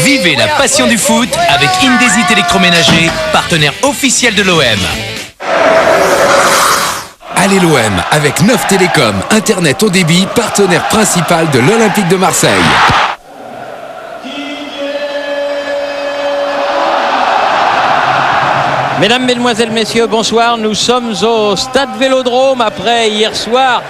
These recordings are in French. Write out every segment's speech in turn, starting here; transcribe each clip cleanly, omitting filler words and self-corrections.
Vivez la passion du foot avec Indesit électroménager, partenaire officiel de l'OM. Allez l'OM avec Neuf Télécom, Internet haut débit, partenaire principal de l'Olympique de Marseille. Mesdames, Mesdemoiselles, Messieurs, bonsoir. Nous sommes au Stade Vélodrome après hier soir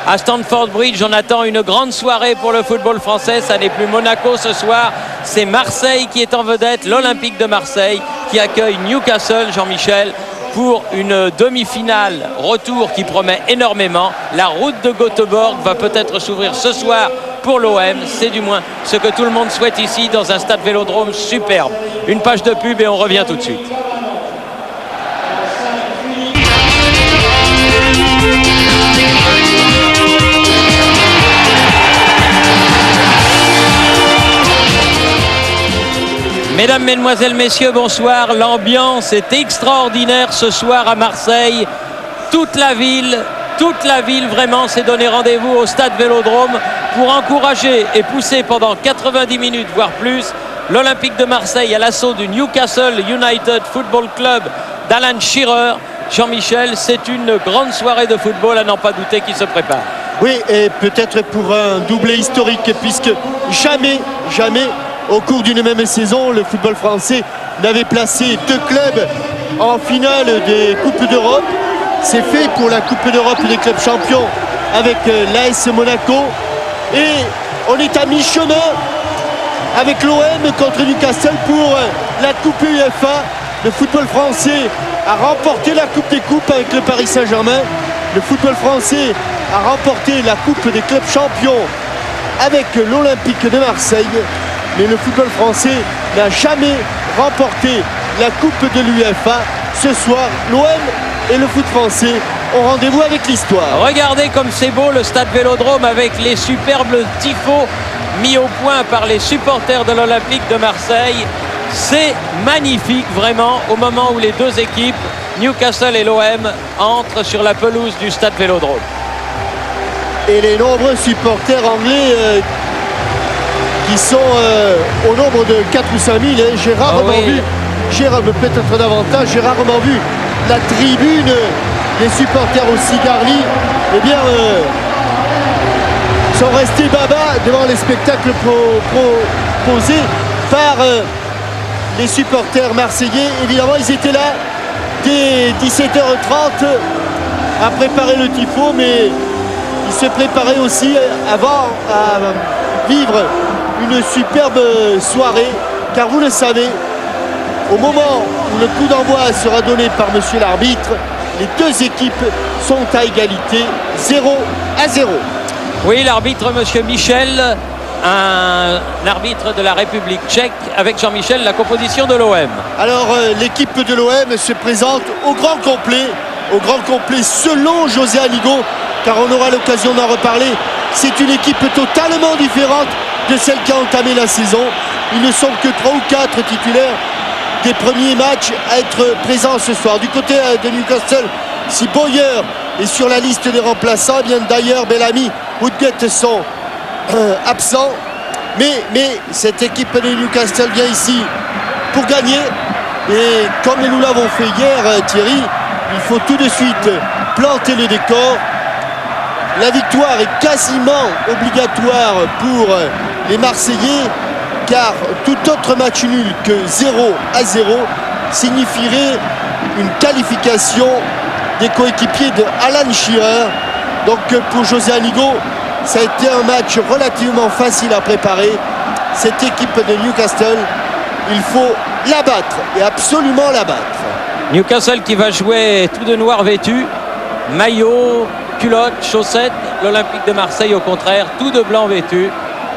à Stamford Bridge. On attend une grande soirée pour le football français. Ça n'est plus Monaco ce soir, c'est Marseille qui est en vedette, l'Olympique de Marseille qui accueille Newcastle, Jean-Michel, pour une demi-finale retour qui promet énormément. La route de Göteborg va peut-être s'ouvrir ce soir pour l'OM. C'est du moins ce que tout le monde souhaite ici dans un Stade Vélodrome superbe. Une page de pub et on revient tout de suite. Mesdames, Mesdemoiselles, Messieurs, bonsoir. L'ambiance est extraordinaire ce soir à Marseille. Toute la ville vraiment s'est donné rendez-vous au Stade Vélodrome pour encourager et pousser pendant 90 minutes, voire plus, l'Olympique de Marseille à l'assaut du Newcastle United Football Club d'Alan Shearer. Jean-Michel, c'est une grande soirée de football à n'en pas douter qui se prépare. Oui, et peut-être pour un doublé historique, puisque jamais au cours d'une même saison, le football français n'avait placé deux clubs en finale des Coupes d'Europe. C'est fait pour la Coupe d'Europe des clubs champions avec l'AS Monaco. Et on est à mi-chemin avec l'OM contre Newcastle pour la Coupe UEFA. Le football français a remporté la Coupe des Coupes avec le Paris Saint-Germain. Le football français a remporté la Coupe des clubs champions avec l'Olympique de Marseille. Mais le football français n'a jamais remporté la Coupe de l'UEFA. Ce soir, l'OM et le foot français ont rendez-vous avec l'histoire. Regardez comme c'est beau le Stade Vélodrome avec les superbes tifos mis au point par les supporters de l'Olympique de Marseille. C'est magnifique vraiment au moment où les deux équipes, Newcastle et l'OM, entrent sur la pelouse du Stade Vélodrome. Et les nombreux supporters anglais qui sont au nombre de 4 ou 5 000. J'ai rarement vu, peut-être davantage, j'ai rarement vu la tribune des supporters aussi garnis. Eh bien, sont restés baba devant les spectacles proposés par les supporters marseillais. Évidemment, ils étaient là dès 17h30 à préparer le tifo, mais ils se préparaient aussi avant à vivre une superbe soirée, car vous le savez, au moment où le coup d'envoi sera donné par monsieur l'arbitre, les deux équipes sont à égalité, 0-0. Oui, l'arbitre monsieur Michel, un arbitre de la République tchèque, avec Jean-Michel, la composition de l'OM. Alors l'équipe de l'OM se présente au grand complet selon José Anigo, car on aura l'occasion d'en reparler. C'est une équipe totalement différente de celle qui a entamé la saison. Ils ne sont que 3 ou 4 titulaires des premiers matchs à être présents ce soir. Du côté de Newcastle, si Boyer est sur la liste des remplaçants, bien d'ailleurs Bellamy, Woodgate sont absents. Mais cette équipe de Newcastle vient ici pour gagner. Et comme nous l'avons fait hier, Thierry, il faut tout de suite planter le décor. La victoire est quasiment obligatoire pour les Marseillais, car tout autre match nul que 0-0 signifierait une qualification des coéquipiers de Alan Shearer. Donc pour José Anigo, ça a été un match relativement facile à préparer. Cette équipe de Newcastle, il faut l'abattre, et absolument l'abattre. Newcastle qui va jouer tout de noir vêtu, maillot, culottes, chaussettes. L'Olympique de Marseille au contraire, tout de blanc vêtu.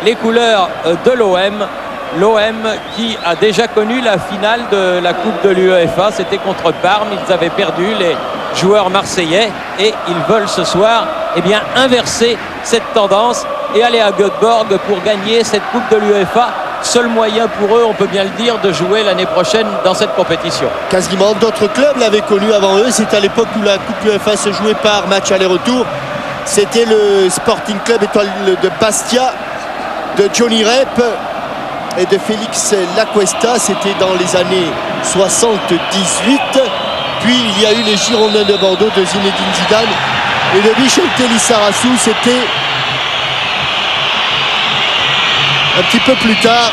Les couleurs de l'OM. L'OM qui a déjà connu la finale de la Coupe de l'UEFA. C'était contre Parme. Ils avaient perdu, les joueurs marseillais. Et ils veulent ce soir inverser cette tendance et aller à Göteborg pour gagner cette Coupe de l'UEFA. Seul moyen pour eux, on peut bien le dire, de jouer l'année prochaine dans cette compétition. Quasiment d'autres clubs l'avaient connu avant eux. C'était à l'époque où la Coupe UEFA se jouait par match aller-retour. C'était le Sporting Club Étoile de Bastia de Johnny Rep. et de Félix Lacuesta. C'était dans les années 78. Puis il y a eu les Girondins de Bordeaux de Zinedine Zidane. Et le Vicente Lizarazu, c'était un petit peu plus tard,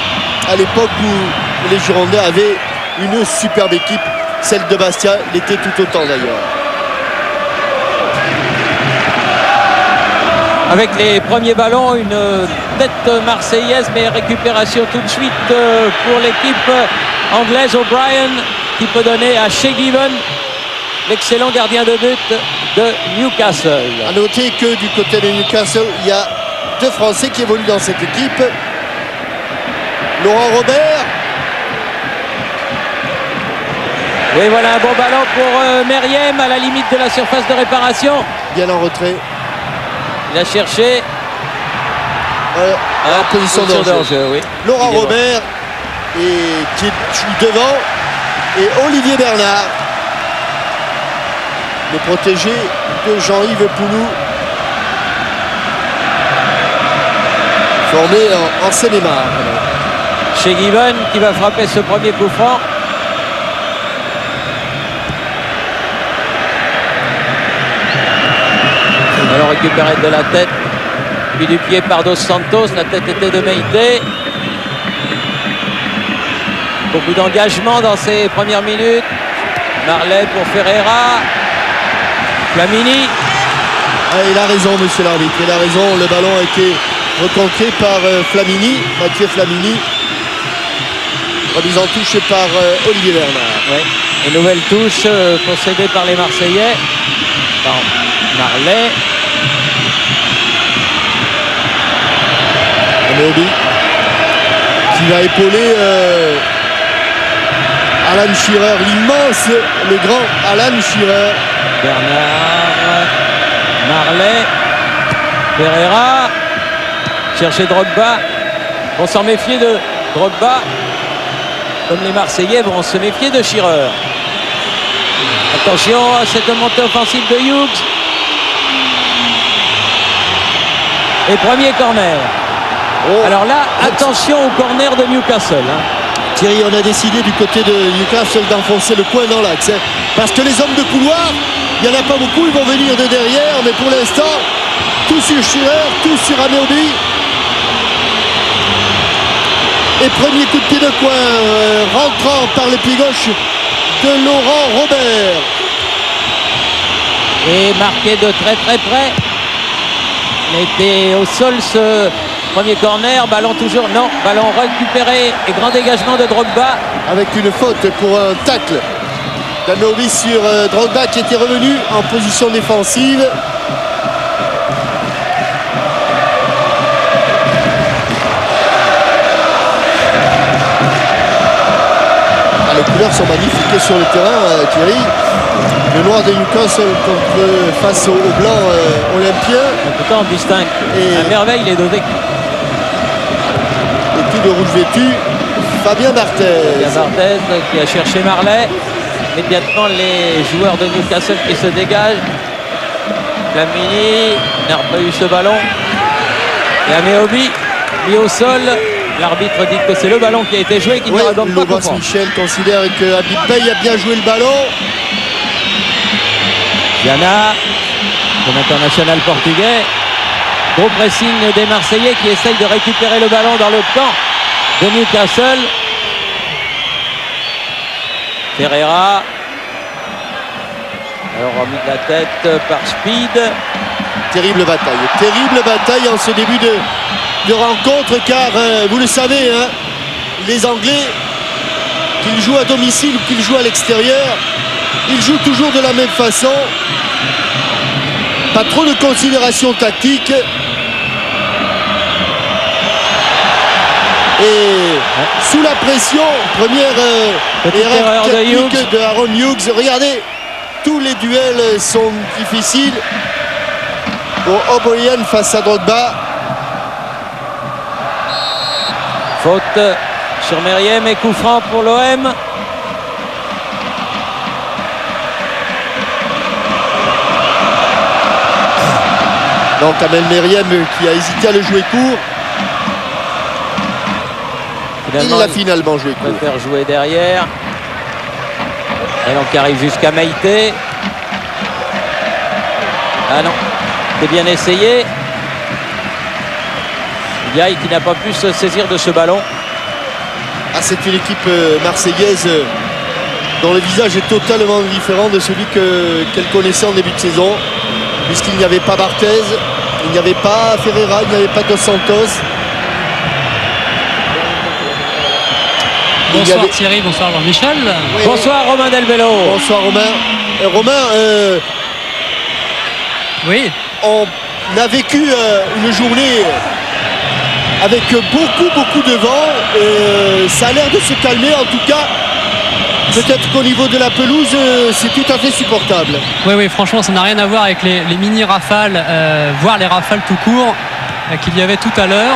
à l'époque où les Girondins avaient une superbe équipe. Celle de Bastia l'était tout autant d'ailleurs. Avec les premiers ballons, une tête marseillaise, mais récupération tout de suite pour l'équipe anglaise. O'Brien qui peut donner à Shay Given, l'excellent gardien de but de Newcastle. A noter que du côté de Newcastle, il y a 2 Français qui évoluent dans cette équipe. Laurent Robert. Oui, voilà un bon ballon pour Meriem à la limite de la surface de réparation. Bien en retrait. Il a cherché en position d'enjeu. Oui. Laurent Robert qui est devant et Olivier Bernard, le protégé de Jean-Yves Poulou, formé en Seine-et-Marne. Shay Given qui va frapper ce premier coup franc. Alors récupéré de la tête, puis du pied par Dos Santos. La tête était de Meïté. Beaucoup d'engagement dans ces premières minutes. Marley pour Ferreira. Flamini. Il a raison, monsieur l'arbitre. Il a raison. Le ballon a été reconqué par Flamini, Mathieu Flamini. Remise en touche par Olivier Bernard. Oui. Et nouvelle touche possédée par les Marseillais. Par Marley. Améobi qui va épauler Alan Shearer, l'immense, le grand Alan Shearer. Bernard, Marley, Pereira, chercher Drogba. On s'en méfier de Drogba, comme les Marseillais vont se méfier de Shearer. Attention à cette montée offensive de Hughes. Et premier corner. Alors là, attention au corner de Newcastle. Thierry, on a décidé du côté de Newcastle d'enfoncer le coin dans l'axe. Parce que les hommes de couloir, il n'y en a pas beaucoup, ils vont venir de derrière. Mais pour l'instant, tout sur Shearer, tout sur Améobi. Et premier coup de pied de coin, rentrant par le pied gauche de Laurent Robert. Et marqué de très très près. Il était au sol ce premier corner, ballon toujours, non, ballon récupéré et grand dégagement de Drogba. Avec une faute pour un tacle d'Améobi sur Drogba qui était revenu en position défensive. Les couleurs sont magnifiques sur le terrain, Thierry. Le noir de Newcastle face au blanc olympien. En tout cas, on distingue à merveille les deux équipes. Et tout de rouge vêtu, Fabien Barthez. Fabien Barthez qui a cherché Marley. Immédiatement, les joueurs de Newcastle qui se dégagent. Flamini n'a pas eu ce ballon. Et Améobi mis au sol. L'arbitre dit que c'est le ballon qui a été joué qui ne redonne pas coup franc. Michel considère que Habib Beye a bien joué le ballon. Diana, son international portugais. Gros pressing des Marseillais qui essayent de récupérer le ballon dans le camp de Newcastle. Ferreira. Alors remis de la tête par Speed. Terrible bataille en ce début de rencontre, car vous le savez, hein, les Anglais, qu'ils jouent à domicile ou qu'ils jouent à l'extérieur, ils jouent toujours de la même façon. Pas trop de considération tactique. Et sous la pression, première erreur technique de Aaron Hughes. Regardez, tous les duels sont difficiles pour O'Brien face à Drogba. Faute sur Meriem et coup franc pour l'OM. Donc Amel Meriem qui a hésité à le jouer court. Il l'a finalement joué. Il préfère jouer derrière. Ballon qui arrive jusqu'à Meïté. Ah non, c'est bien essayé. Ndiaye qui n'a pas pu se saisir de ce ballon. Ah, c'est une équipe marseillaise dont le visage est totalement différent de celui qu'elle connaissait en début de saison, puisqu'il n'y avait pas Barthez, il n'y avait pas Ferreira, il n'y avait pas Dos Santos. Bonsoir Thierry, bonsoir Jean-Michel. Oui, bonsoir Romain Delbello. Bonsoir Romain. Romain, oui. On a vécu une journée avec beaucoup de vent. Ça a l'air de se calmer en tout cas. Peut-être qu'au niveau de la pelouse, c'est tout à fait supportable. Oui, franchement, ça n'a rien à voir avec les mini-rafales, voire les rafales tout court qu'il y avait tout à l'heure.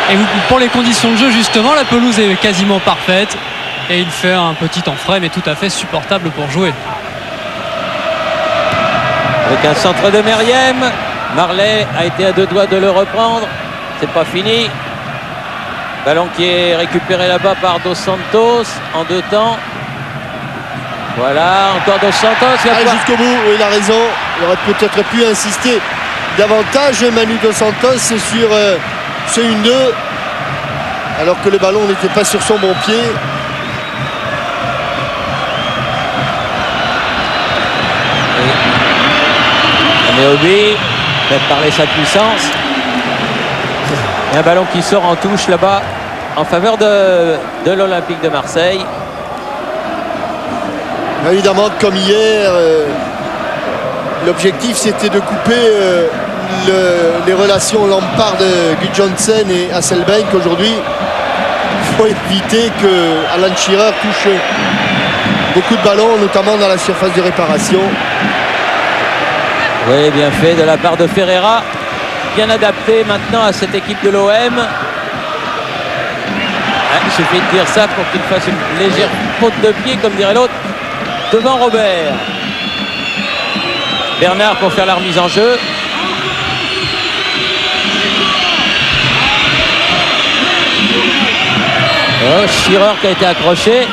Et pour les conditions de jeu, justement, la pelouse est quasiment parfaite. Et il fait un petit temps frais, mais tout à fait supportable pour jouer. Avec un centre de Meriem. Marley a été à deux doigts de le reprendre. C'est pas fini. Ballon qui est récupéré là-bas par Dos Santos en deux temps. Voilà, encore Dos Santos. Jusqu'au bout, il a raison. Il aurait peut-être pu insister davantage, Manu Dos Santos, sur ce 1-2, alors que le ballon n'était pas sur son bon pied. Ameobi fait parler sa puissance. Et un ballon qui sort en touche là-bas en faveur de l'Olympique de Marseille. Évidemment, comme hier, l'objectif c'était de couper les relations Lampard-Gudjohnsen et Hasselbeck. Aujourd'hui, il faut éviter que Alan Shearer touche beaucoup de ballons, notamment dans la surface de réparation. Oui, bien fait de la part de Ferreira. Bien adapté maintenant à cette équipe de l'OM. Il suffit de dire ça pour qu'il fasse une légère faute de pied, comme dirait l'autre, devant Robert. Bernard pour faire la remise en jeu. Oh, Shearer qui a été accroché.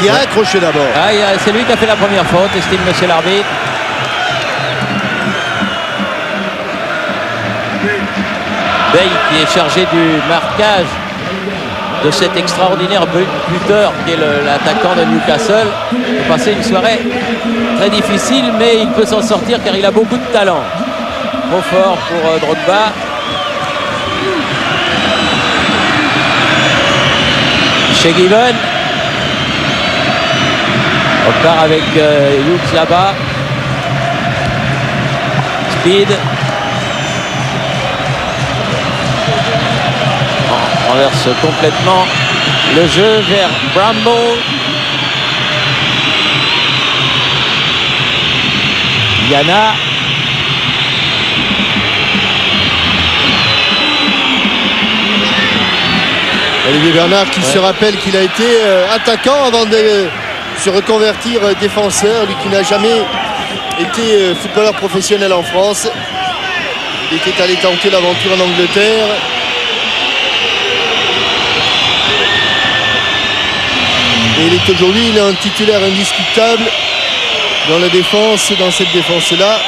Qui a accroché d'abord. Ah, c'est lui qui a fait la première faute, estime monsieur l'arbitre. Bey qui est chargé du marquage de cet extraordinaire buteur qui est l'attaquant de Newcastle. Il a passé une soirée très difficile, mais il peut s'en sortir car il a beaucoup de talent. Trop fort pour Drogba. Chez Given. On part avec Hughes là-bas. Speed. On renverse complètement le jeu vers Bramble. Yana. Olivier Bernard qui se rappelle qu'il a été attaquant avant de se reconvertir défenseur, lui qui n'a jamais été footballeur professionnel en France. Il était allé tenter l'aventure en Angleterre. Et il est aujourd'hui un titulaire indiscutable dans la défense, dans cette défense-là.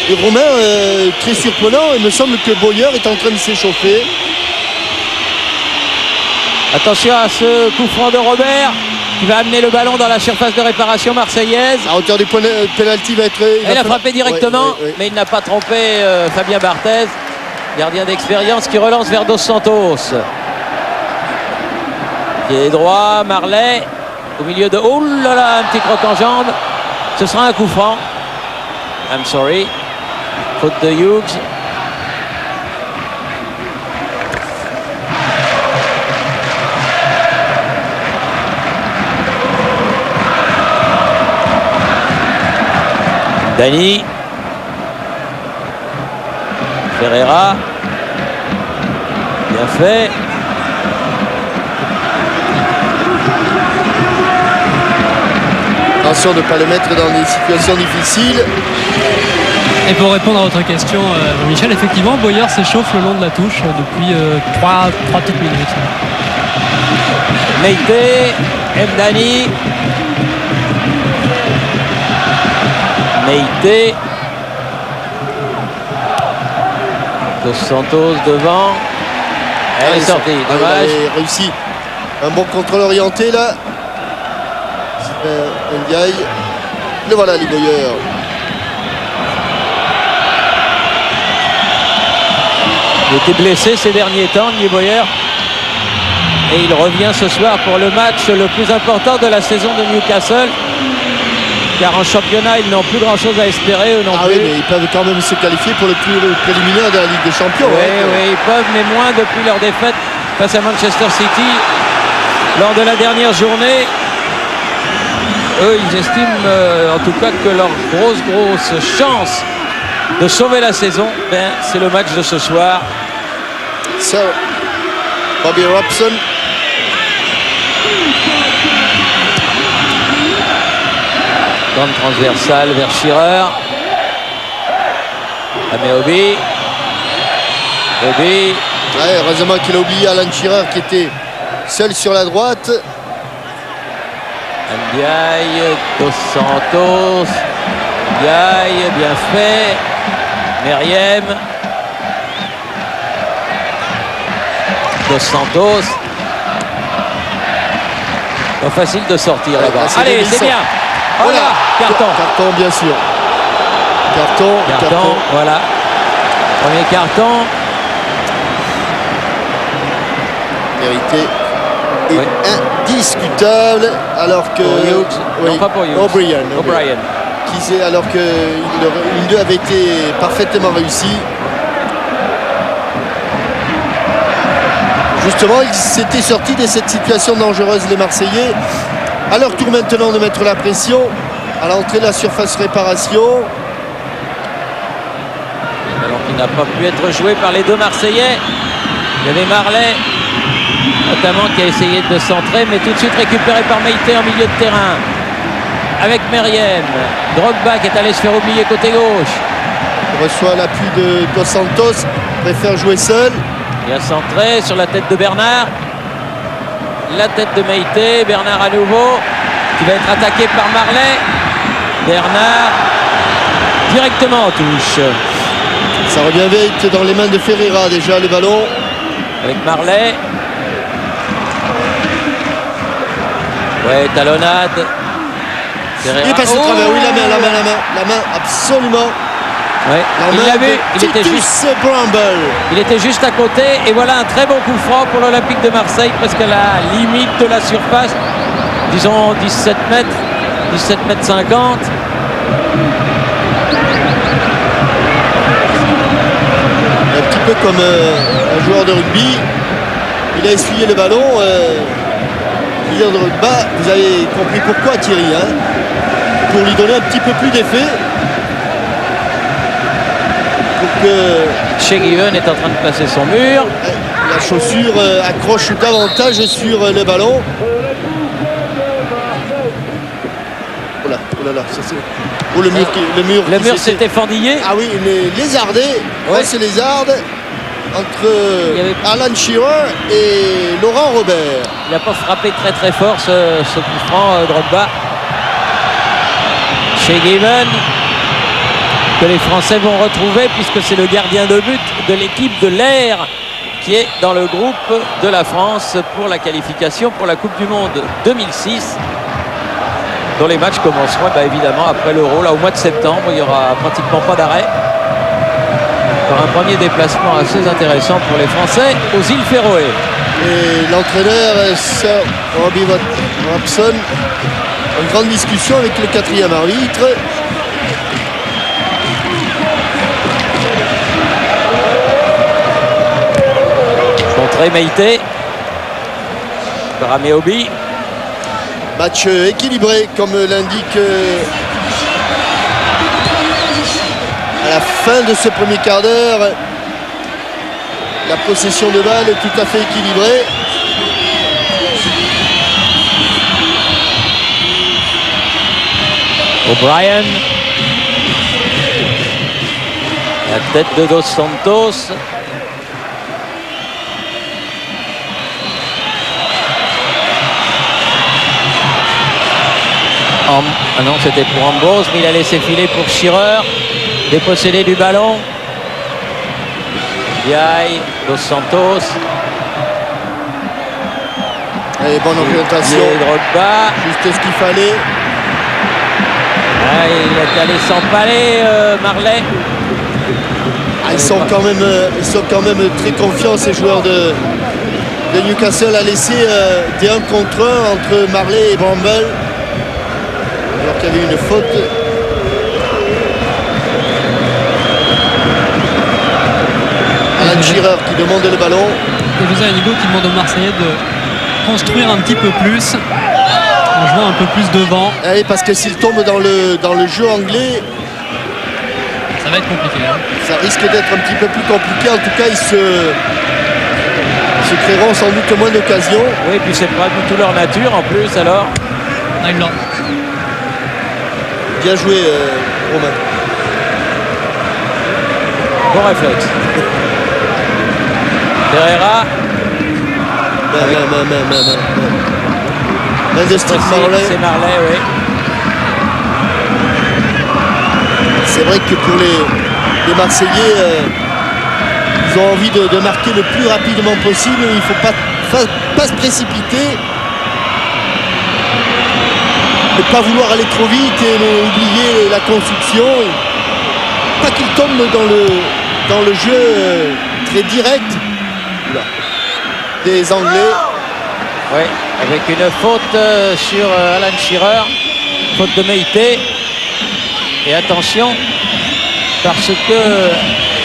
Et Romain, très surprenant, il me semble que Boyer est en train de s'échauffer. Attention à ce coup franc de Robert qui va amener le ballon dans la surface de réparation marseillaise. À hauteur du penalty va être... Il a frappé directement, mais il n'a pas trompé Fabien Barthez, gardien d'expérience qui relance vers Dos Santos. Pied droit, Marley au milieu de... Oh là là, un petit croc en jambe. Ce sera un coup franc. I'm sorry. Faute de Hughes. Dani. Ferreira. Bien fait. Attention de ne pas le mettre dans des situations difficiles. Et pour répondre à votre question, Michel, effectivement, Boyer s'échauffe le long de la touche depuis 3 petites minutes. Meite, Mdani. Meite. Dos Santos devant. Elle est sortie, dommage. Il a réussi un bon contrôle orienté là. Ndiaye. Le voilà, les Boyer. Il était blessé ces derniers temps, Nier Boyer. Et il revient ce soir pour le match le plus important de la saison de Newcastle. Car en championnat, ils n'ont plus grand-chose à espérer, eux non plus. Oui, mais ils peuvent quand même se qualifier pour le préliminaire de la Ligue des Champions. Oui, ils peuvent, mais moins depuis leur défaite face à Manchester City lors de la dernière journée. Eux, ils estiment en tout cas que leur grosse chance de sauver la saison, c'est le match de ce soir. Sir Bobby Robson. Grande transversale vers Shearer. Ameobi. Obi. Ouais, heureusement qu'il a oublié Alan Shearer qui était seul sur la droite. Ndiaye, Dos Santos. Ndiaye, bien fait. Meriem. Dos Santos. Pas facile de sortir là-bas. Allez, c'est bien. Voilà, carton. Carton, bien sûr. Carton. Voilà. Premier carton. Mérité. Et indiscutable. Alors que. Non, pas pour Hughes. O'Brien. Alors que une 2 avait été parfaitement réussi. Justement, ils s'étaient sortis de cette situation dangereuse, les Marseillais. À leur tour maintenant de mettre la pression à l'entrée de la surface réparation. Alors qu'il n'a pas pu être joué par les deux Marseillais. Il y avait Marley notamment qui a essayé de centrer, mais tout de suite récupéré par Meite en milieu de terrain. Avec Meriem. Drogba qui est allé se faire oublier côté gauche. Il reçoit l'appui de Dos Santos, préfère jouer seul. Il a centré sur la tête de Bernard. La tête de Meite, Bernard à nouveau, qui va être attaqué par Marley. Bernard, directement en touche. Ça revient vite dans les mains de Ferreira déjà, le ballon. Avec Marley. Ouais, talonnade. Ferreira. Il passe au travers, oui, la main, absolument. Ouais. Il l'a vu, il était juste à côté et voilà un très bon coup franc pour l'Olympique de Marseille, presque à la limite de la surface, disons 17 mètres 50. Un petit peu comme un joueur de rugby, il a essuyé le ballon. De Drogba, vous avez compris pourquoi, Thierry, hein, pour lui donner un petit peu plus d'effet. Shea Given est en train de placer son mur. La chaussure accroche davantage sur le ballon. Oh là, ça c'est. Oh, le mur s'était fendillé. Ah oui, mais lézardé. Ouais. C'est lézarde entre Alan Shearer et Laurent Robert. Il n'a pas frappé très fort ce coup franc, Drogba. Shea Given, que les Français vont retrouver puisque c'est le gardien de but de l'équipe de l'Air qui est dans le groupe de la France pour la qualification pour la Coupe du Monde 2006, dont les matchs commenceront évidemment après l'Euro, là au mois de septembre. Il n'y aura pratiquement pas d'arrêt. Encore un premier déplacement assez intéressant pour les Français aux îles Féroé. Et l'entraîneur Sir Bobby Robson, en grande discussion avec le 4e arbitre. Meite par Ameobi. Match équilibré comme l'indique à la fin de ce premier quart d'heure. La possession de balle est tout à fait équilibrée. O'Brien. La tête de Dos Santos. Ah non, c'était pour Ambrose, mais il a laissé filer pour Shearer. Dépossédé du ballon. Diaye, Dos Santos. Allez, bonne orientation. Drogba. Juste ce qu'il fallait. Ah, il est allé s'empaler, Marley. Ils sont quand même très confiants, ces joueurs de Newcastle, à laisser des 1 contre 1 entre Marley et Bramble. Alors qu'il y avait une faute. Alan Shearer qui demande le ballon. Et José Anigo qui demande aux Marseillais de construire un petit peu plus en jouant un peu plus devant. Oui, parce que s'ils tombent dans le jeu anglais, ça va être compliqué. Hein. Ça risque d'être un petit peu plus compliqué. En tout cas, ils se créeront sans doute moins d'occasions. Oui, puis c'est pas du tout leur nature en plus alors. Bien joué, Romain. Bon réflexe. Ferreira. Main de Steve Marley. C'est Marley, oui. C'est vrai que pour les Marseillais, ils ont envie de marquer le plus rapidement possible. Il ne faut pas se précipiter. Ne pas vouloir aller trop vite et oublier la construction. Pas qu'ils tombent dans le jeu très direct des Anglais. Oui, avec une faute sur Alan Shearer. Faute de Meïté. Et attention, parce que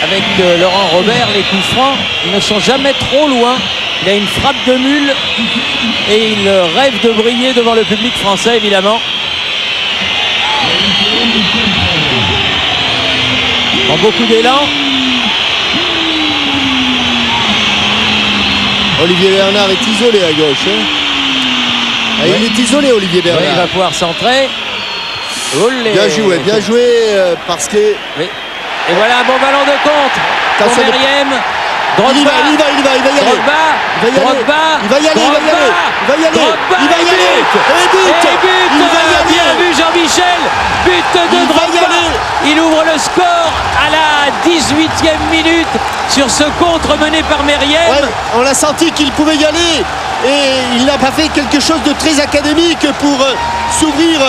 avec Laurent Robert, les coups francs, ils ne sont jamais trop loin. Il a une frappe de mule et il rêve de briller devant le public français, évidemment. En beaucoup d'élan. Olivier Bernard est isolé à gauche. Hein. Il est isolé, Olivier Bernard. Oui, il va pouvoir centrer. Olé. Bien joué parce que... Oui. Et voilà un bon ballon de contre pour Meriem. Drogba. Il va y aller. Drogba. Il va y aller. Et but. Bien vu Jean-Michel. But de Drogba. Il ouvre le score à la 18e minute sur ce contre mené par Meriem. Ouais, on l'a senti qu'il pouvait y aller. Et il n'a pas fait quelque chose de très académique pour s'ouvrir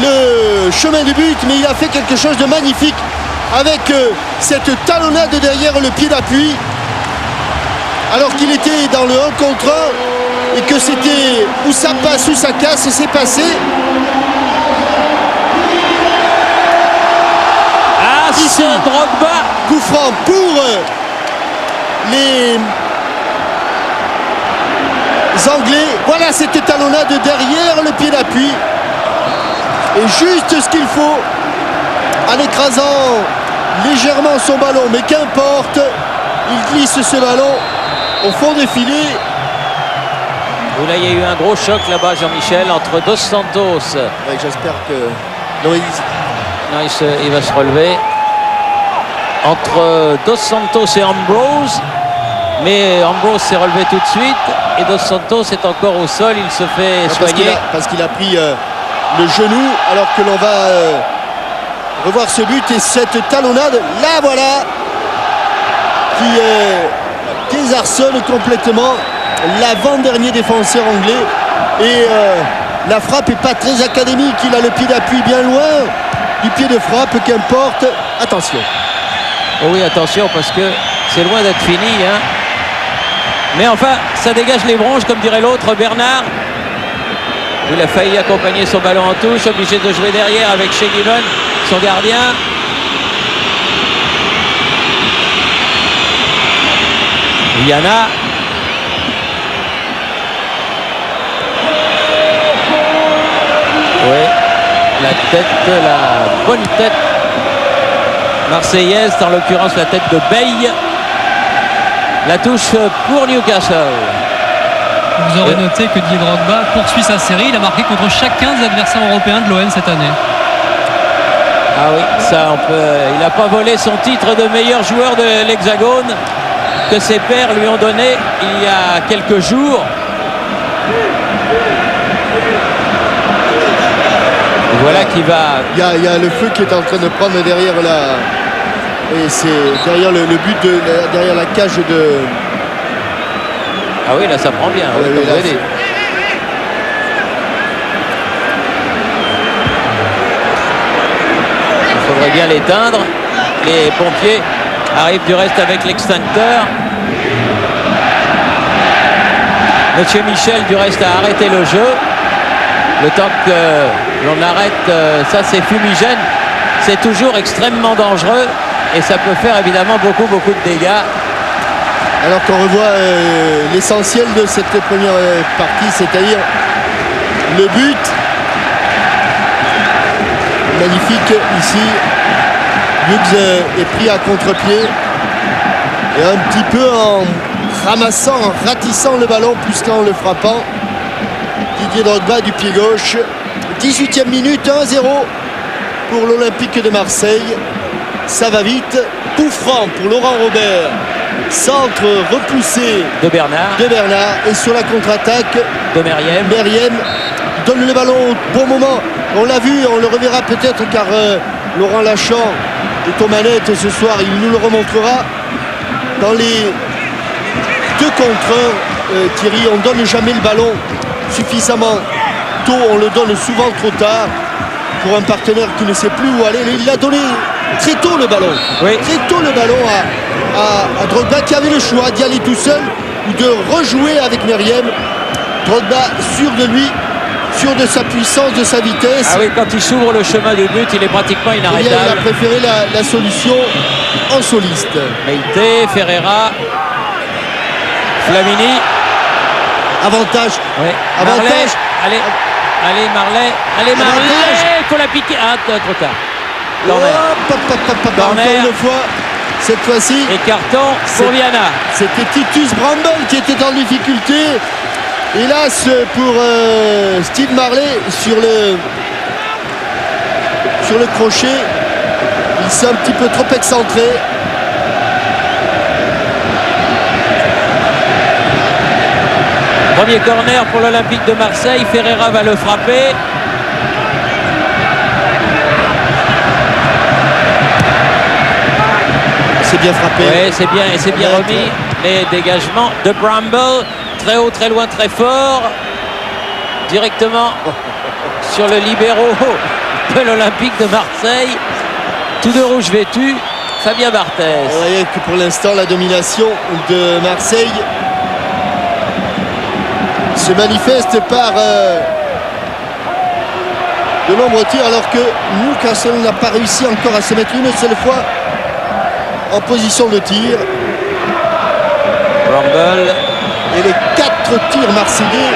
le chemin du but, mais il a fait quelque chose de magnifique avec cette talonnade derrière le pied d'appui alors qu'il était dans le 1 contre 1 et que c'était où ça passe ou ça casse. C'est passé. Ici, Drogba. Coup franc pour les Anglais. Voilà cette talonnade derrière le pied d'appui. Et juste ce qu'il faut en écrasant légèrement son ballon. Mais qu'importe, il glisse ce ballon au fond des filets. Où là, il y a eu un gros choc là-bas, Jean-Michel, entre Dos Santos. Ouais, j'espère que... Non, il va se relever. Entre Dos Santos et Ambrose. Mais Ambrose s'est relevé tout de suite. Et Dos Santos est encore au sol. Il se fait soigner. Parce qu'il a pris le genou alors que l'on va revoir ce but et cette talonnade. Là, voilà, qui désarçonne complètement l'avant-dernier défenseur anglais. Et la frappe n'est pas très académique. Il a le pied d'appui bien loin du pied de frappe, qu'importe. Attention. Oh oui, attention, parce que c'est loin d'être fini. Hein. Mais enfin, ça dégage les bronches, comme dirait l'autre, Bernard. Il a failli accompagner son ballon en touche, obligé de jouer derrière avec Shea Given, son gardien. Viana. Oui, la tête, la bonne tête marseillaise, en l'occurrence la tête de Bey. La touche pour Newcastle. Vous aurez noté que Didier Drogba poursuit sa série. Il a marqué contre chacun des adversaires européens de l'OM cette année. Ah oui, ça on peut. Il n'a pas volé son titre de meilleur joueur de l'Hexagone que ses pairs lui ont donné il y a quelques jours. Et voilà qui va. Il y a le feu qui est en train de prendre derrière la. Et c'est derrière le but derrière la cage de. Ah oui, là ça prend bien. Oui, comme là, vous avez dit. Il faudrait bien l'éteindre. Les pompiers arrivent du reste avec l'extincteur. Monsieur Michel du reste a arrêté le jeu. Le temps que l'on arrête, ça c'est fumigène. C'est toujours extrêmement dangereux et ça peut faire évidemment beaucoup de dégâts. Alors qu'on revoit l'essentiel de cette première partie, c'est-à-dire le but. Magnifique ici. Hughes est pris à contre-pied. Et un petit peu en ramassant, en ratissant le ballon plus qu'en le frappant. Didier Drogba du pied gauche. 18e minute, 1-0 pour l'Olympique de Marseille. Ça va vite. Coup franc pour Laurent Robert. Centre repoussé De Bernard. Et sur la contre-attaque De Meriem. Donne le ballon au bon moment. On l'a vu, on le reverra peut-être car Laurent Lachant est aux manettes ce soir, il nous le remontrera. Dans les 2 contre 1, Thierry, on ne donne jamais le ballon suffisamment tôt, on le donne souvent trop tard pour un partenaire qui ne sait plus où aller. Il a donné très tôt le ballon. Oui. Très tôt le ballon à Drogba qui avait le choix d'y aller tout seul ou de rejouer avec Meriem. Drogba sûr de lui, sûr de sa puissance, de sa vitesse. Ah oui, quand il s'ouvre le chemin du but, il est pratiquement Eh bien, inarrêtable. il a préféré la solution en soliste. Meite, Ferreira, Flamini. Avantage. Oui. Avantage. Marley. Allez Marley. Allez Marley. Avantage. Il faut la piquer. Ah, trop tard. Corner. Encore une fois, cette fois-ci, Et carton C'est- pour Viana. c'était Titus Bramble qui était en difficulté. Hélas pour Steve Marley sur le crochet. Il s'est un petit peu trop excentré. Premier corner pour l'Olympique de Marseille. Ferreira va le frapper. C'est bien frappé. Oui, c'est bien, et c'est bien Ouais, remis. Les dégagements de Bramble. Très haut, très loin, très fort. Directement sur le libéro de l'Olympique de Marseille. Tous de rouge vêtus. Fabien Barthez. Vous voyez que pour l'instant, la domination de Marseille se manifeste par de nombreux tirs, alors que Newcastle n'a pas réussi encore à se mettre une seule fois en position de tir. Bramble. Et les 4 tirs marseillais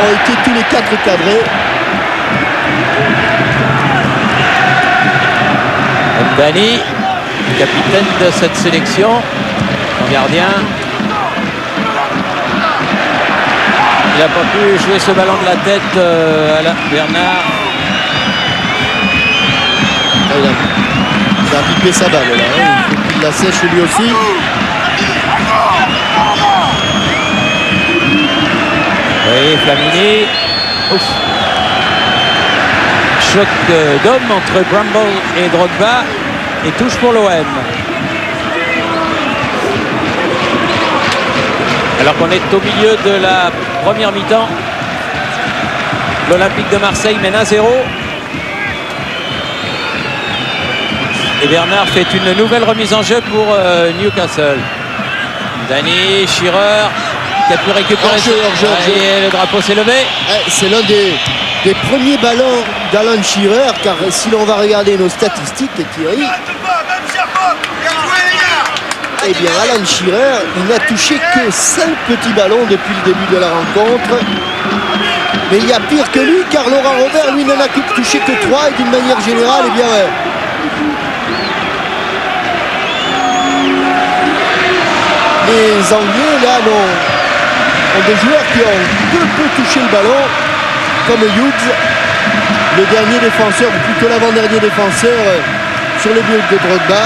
ont été tous les 4 cadrés. Dani, capitaine de cette sélection, son gardien. Il n'a pas pu jouer ce ballon de la tête à Bernard. Il a pipé sa balle là, hein. Il faut qu'il la sèche lui aussi. Oui, Flamini. Ouf. Choc d'homme entre Bramble et Drogba et touche pour l'OM. Alors qu'on est au milieu de la première mi-temps. L'Olympique de Marseille mène 1-0. Et Bernard fait une nouvelle remise en jeu pour Newcastle. Dani, Shearer qui a pu récupérer. Hors-jeu. Et le drapeau s'est levé. C'est l'un des premiers ballons d'Alan Shearer, car si l'on va regarder nos statistiques, Thierry, eh bien Alan Shearer, il n'a touché que 5 petits ballons depuis le début de la rencontre. Mais il y a pire que lui, car Laurent Robert, lui, n'en a touché que 3, et d'une manière générale, eh bien les Anglais là ont des joueurs qui ont peu touché le ballon, comme Hughes, le dernier défenseur, ou plutôt l'avant-dernier défenseur sur le but de Drogba.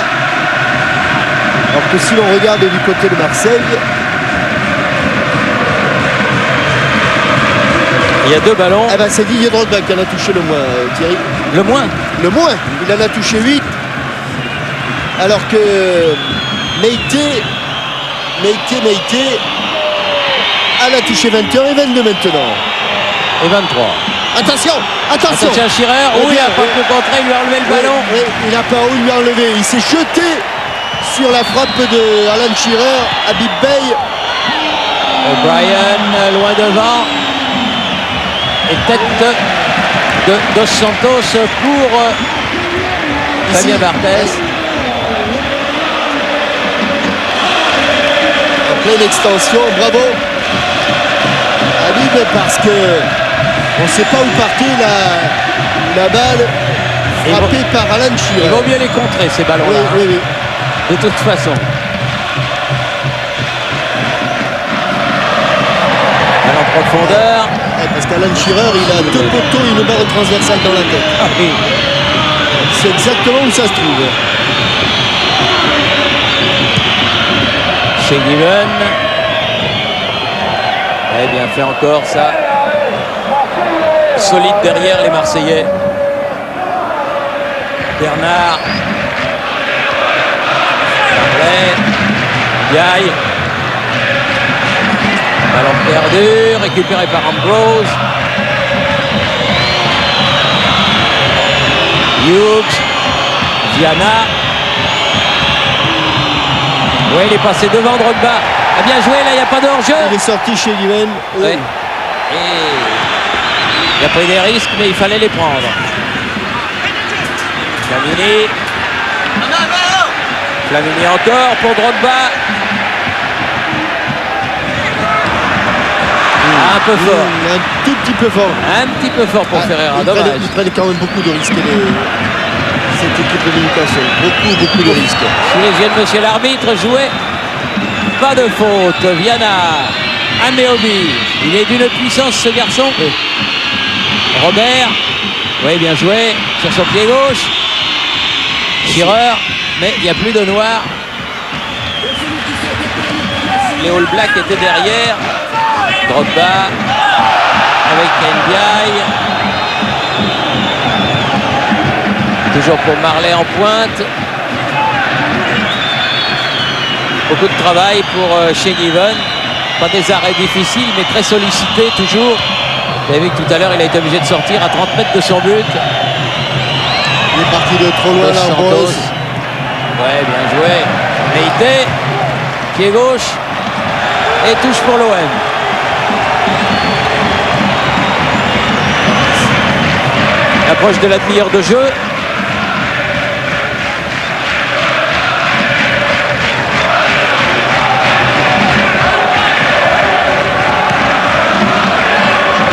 Alors que si l'on regarde du côté de Marseille, Il y a 2 ballons. eh ben c'est Didier Drogba qui en a touché le moins, Thierry. Le moins. Le moins, il en a touché 8. Alors que Meïté en a touché 21 et 22 maintenant. Et 23. Attention. Attention à Schirer. Eh Oui, il bien, n'a pas pu contrer, il lui a enlevé le ballon. Oui, il n'a pas où lui enlever. Il s'est jeté sur la frappe de Alan Shearer. Habib Bey. O'Brien loin devant. Et tête de Dos Santos pour Fabien Barthez. En pleine extension, bravo Habib, parce que on ne sait pas où partait la balle frappée par Alan Il Shearer. vaut mieux les contrer, ces ballons-là. Oui. De toute façon. Ballon en profondeur. Ouais, parce qu'Alan Shearer, il a 2 poteaux et une barre transversale dans la tête. Ah oui. C'est exactement où ça se trouve. Chez Given. Eh bien fait encore ça. Solide derrière les Marseillais. Bernard. Gaille. Ballon perdu, récupéré par Ambrose. Hughes. Viana. Oui, il est passé devant Drogba. A bien joué, là, il n'y a pas de hors-jeu. Il est sorti chez Given. Oui. Et il a pris des risques, mais il fallait les prendre. Flamini encore pour Drogba. Un peu fort. Un tout petit peu fort. Un petit peu fort pour Ferreira, dommage. Ils prennent quand même beaucoup de risques, cette équipe de Newcastle. Beaucoup de risques. Sous les yeux de monsieur l'arbitre, joué. Pas de faute. Viana. Ameobi. Il est d'une puissance, ce garçon. Oui. Robert. Oui, bien joué. Sur son pied gauche. Tireur. Mais il n'y a plus de noir. Les All Blacks étaient derrière. Drogba. Avec Ndiaye. Toujours pour Marley en pointe. Beaucoup de travail pour Shea Given. Pas des arrêts difficiles, mais très sollicité toujours. Vous avez vu que tout à l'heure, il a été obligé de sortir à 30 mètres de son but. Il est parti de trop loin, Dos Santos. l'Ambrose. Ouais, bien joué. Meïté, pied gauche. Et touche pour l'OM. Approche de la demi-heure de jeu.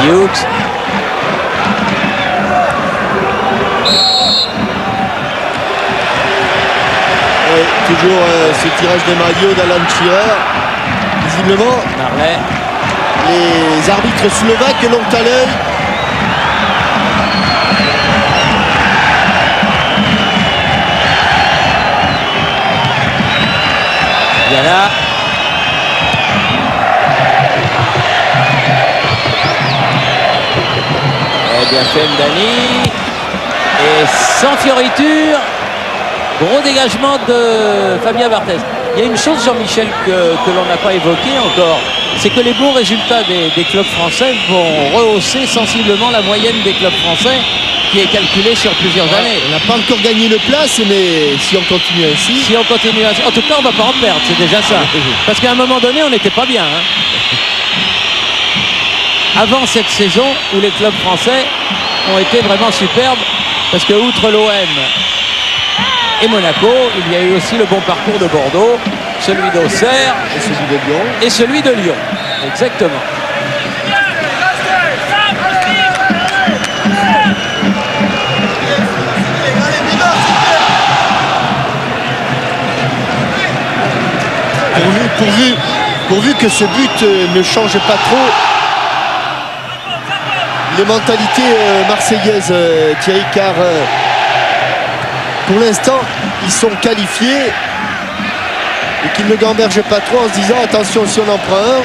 Hughes. Ouais, toujours ce tirage de maillot d'Alan Shearer. Visiblement, Marley. les arbitres slovaques l'ont à l'œil. Viana. Bien fait Mdani. Et sans fioriture. Gros dégagement de Fabien Barthez. Il y a une chose, Jean-Michel, que l'on n'a pas évoqué encore. C'est que les bons résultats des clubs français vont rehausser sensiblement la moyenne des clubs français qui est calculée sur plusieurs années. On n'a pas encore gagné une place, mais si on continue ainsi... Si on continue ainsi, en tout cas, on ne va pas en perdre, c'est déjà ça. Parce qu'à un moment donné, on n'était pas bien. Avant cette saison où les clubs français ont été vraiment superbes, parce que outre l'OM et Monaco, il y a eu aussi le bon parcours de Bordeaux, celui d'Auxerre Et celui de Lyon. et celui de Lyon. Exactement. Pourvu que ce but ne change pas trop les mentalités marseillaises, Thierry, car pour l'instant, ils sont qualifiés et qu'ils ne gambergent pas trop en se disant attention si on en prend un.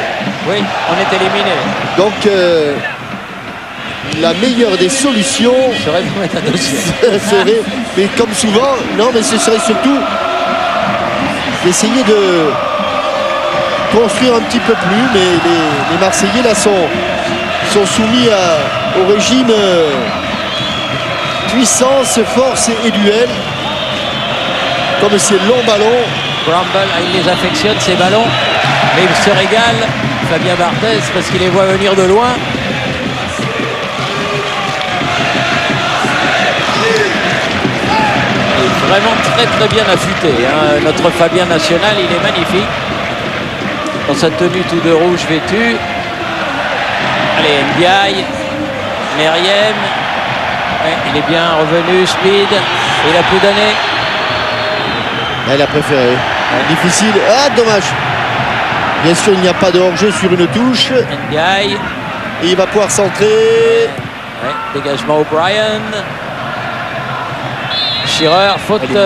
Oui, on est éliminé. Donc la meilleure des solutions Serait de mettre un dossier. serait, mais comme souvent, non, mais ce serait surtout d'essayer de construire un petit peu plus, mais les Marseillais là sont soumis au régime puissance, force et duel. Comme c'est long ballon. Bramble, il les affectionne ces ballons, mais il se régale, Fabien Barthez, parce qu'il les voit venir de loin. Il est vraiment très très bien affûté, hein. Notre Fabien National, il est magnifique dans sa tenue tout de rouge vêtue. Allez, Ndiaye, Meriem, ouais, il est bien revenu, Speed, il a pu donner. Elle a préféré. Difficile. Ah, dommage. Bien sûr, il n'y a pas de hors-jeu sur une touche. Ndiaye. Et il va pouvoir centrer. Ouais, dégagement O'Brien. Shearer, faute. Il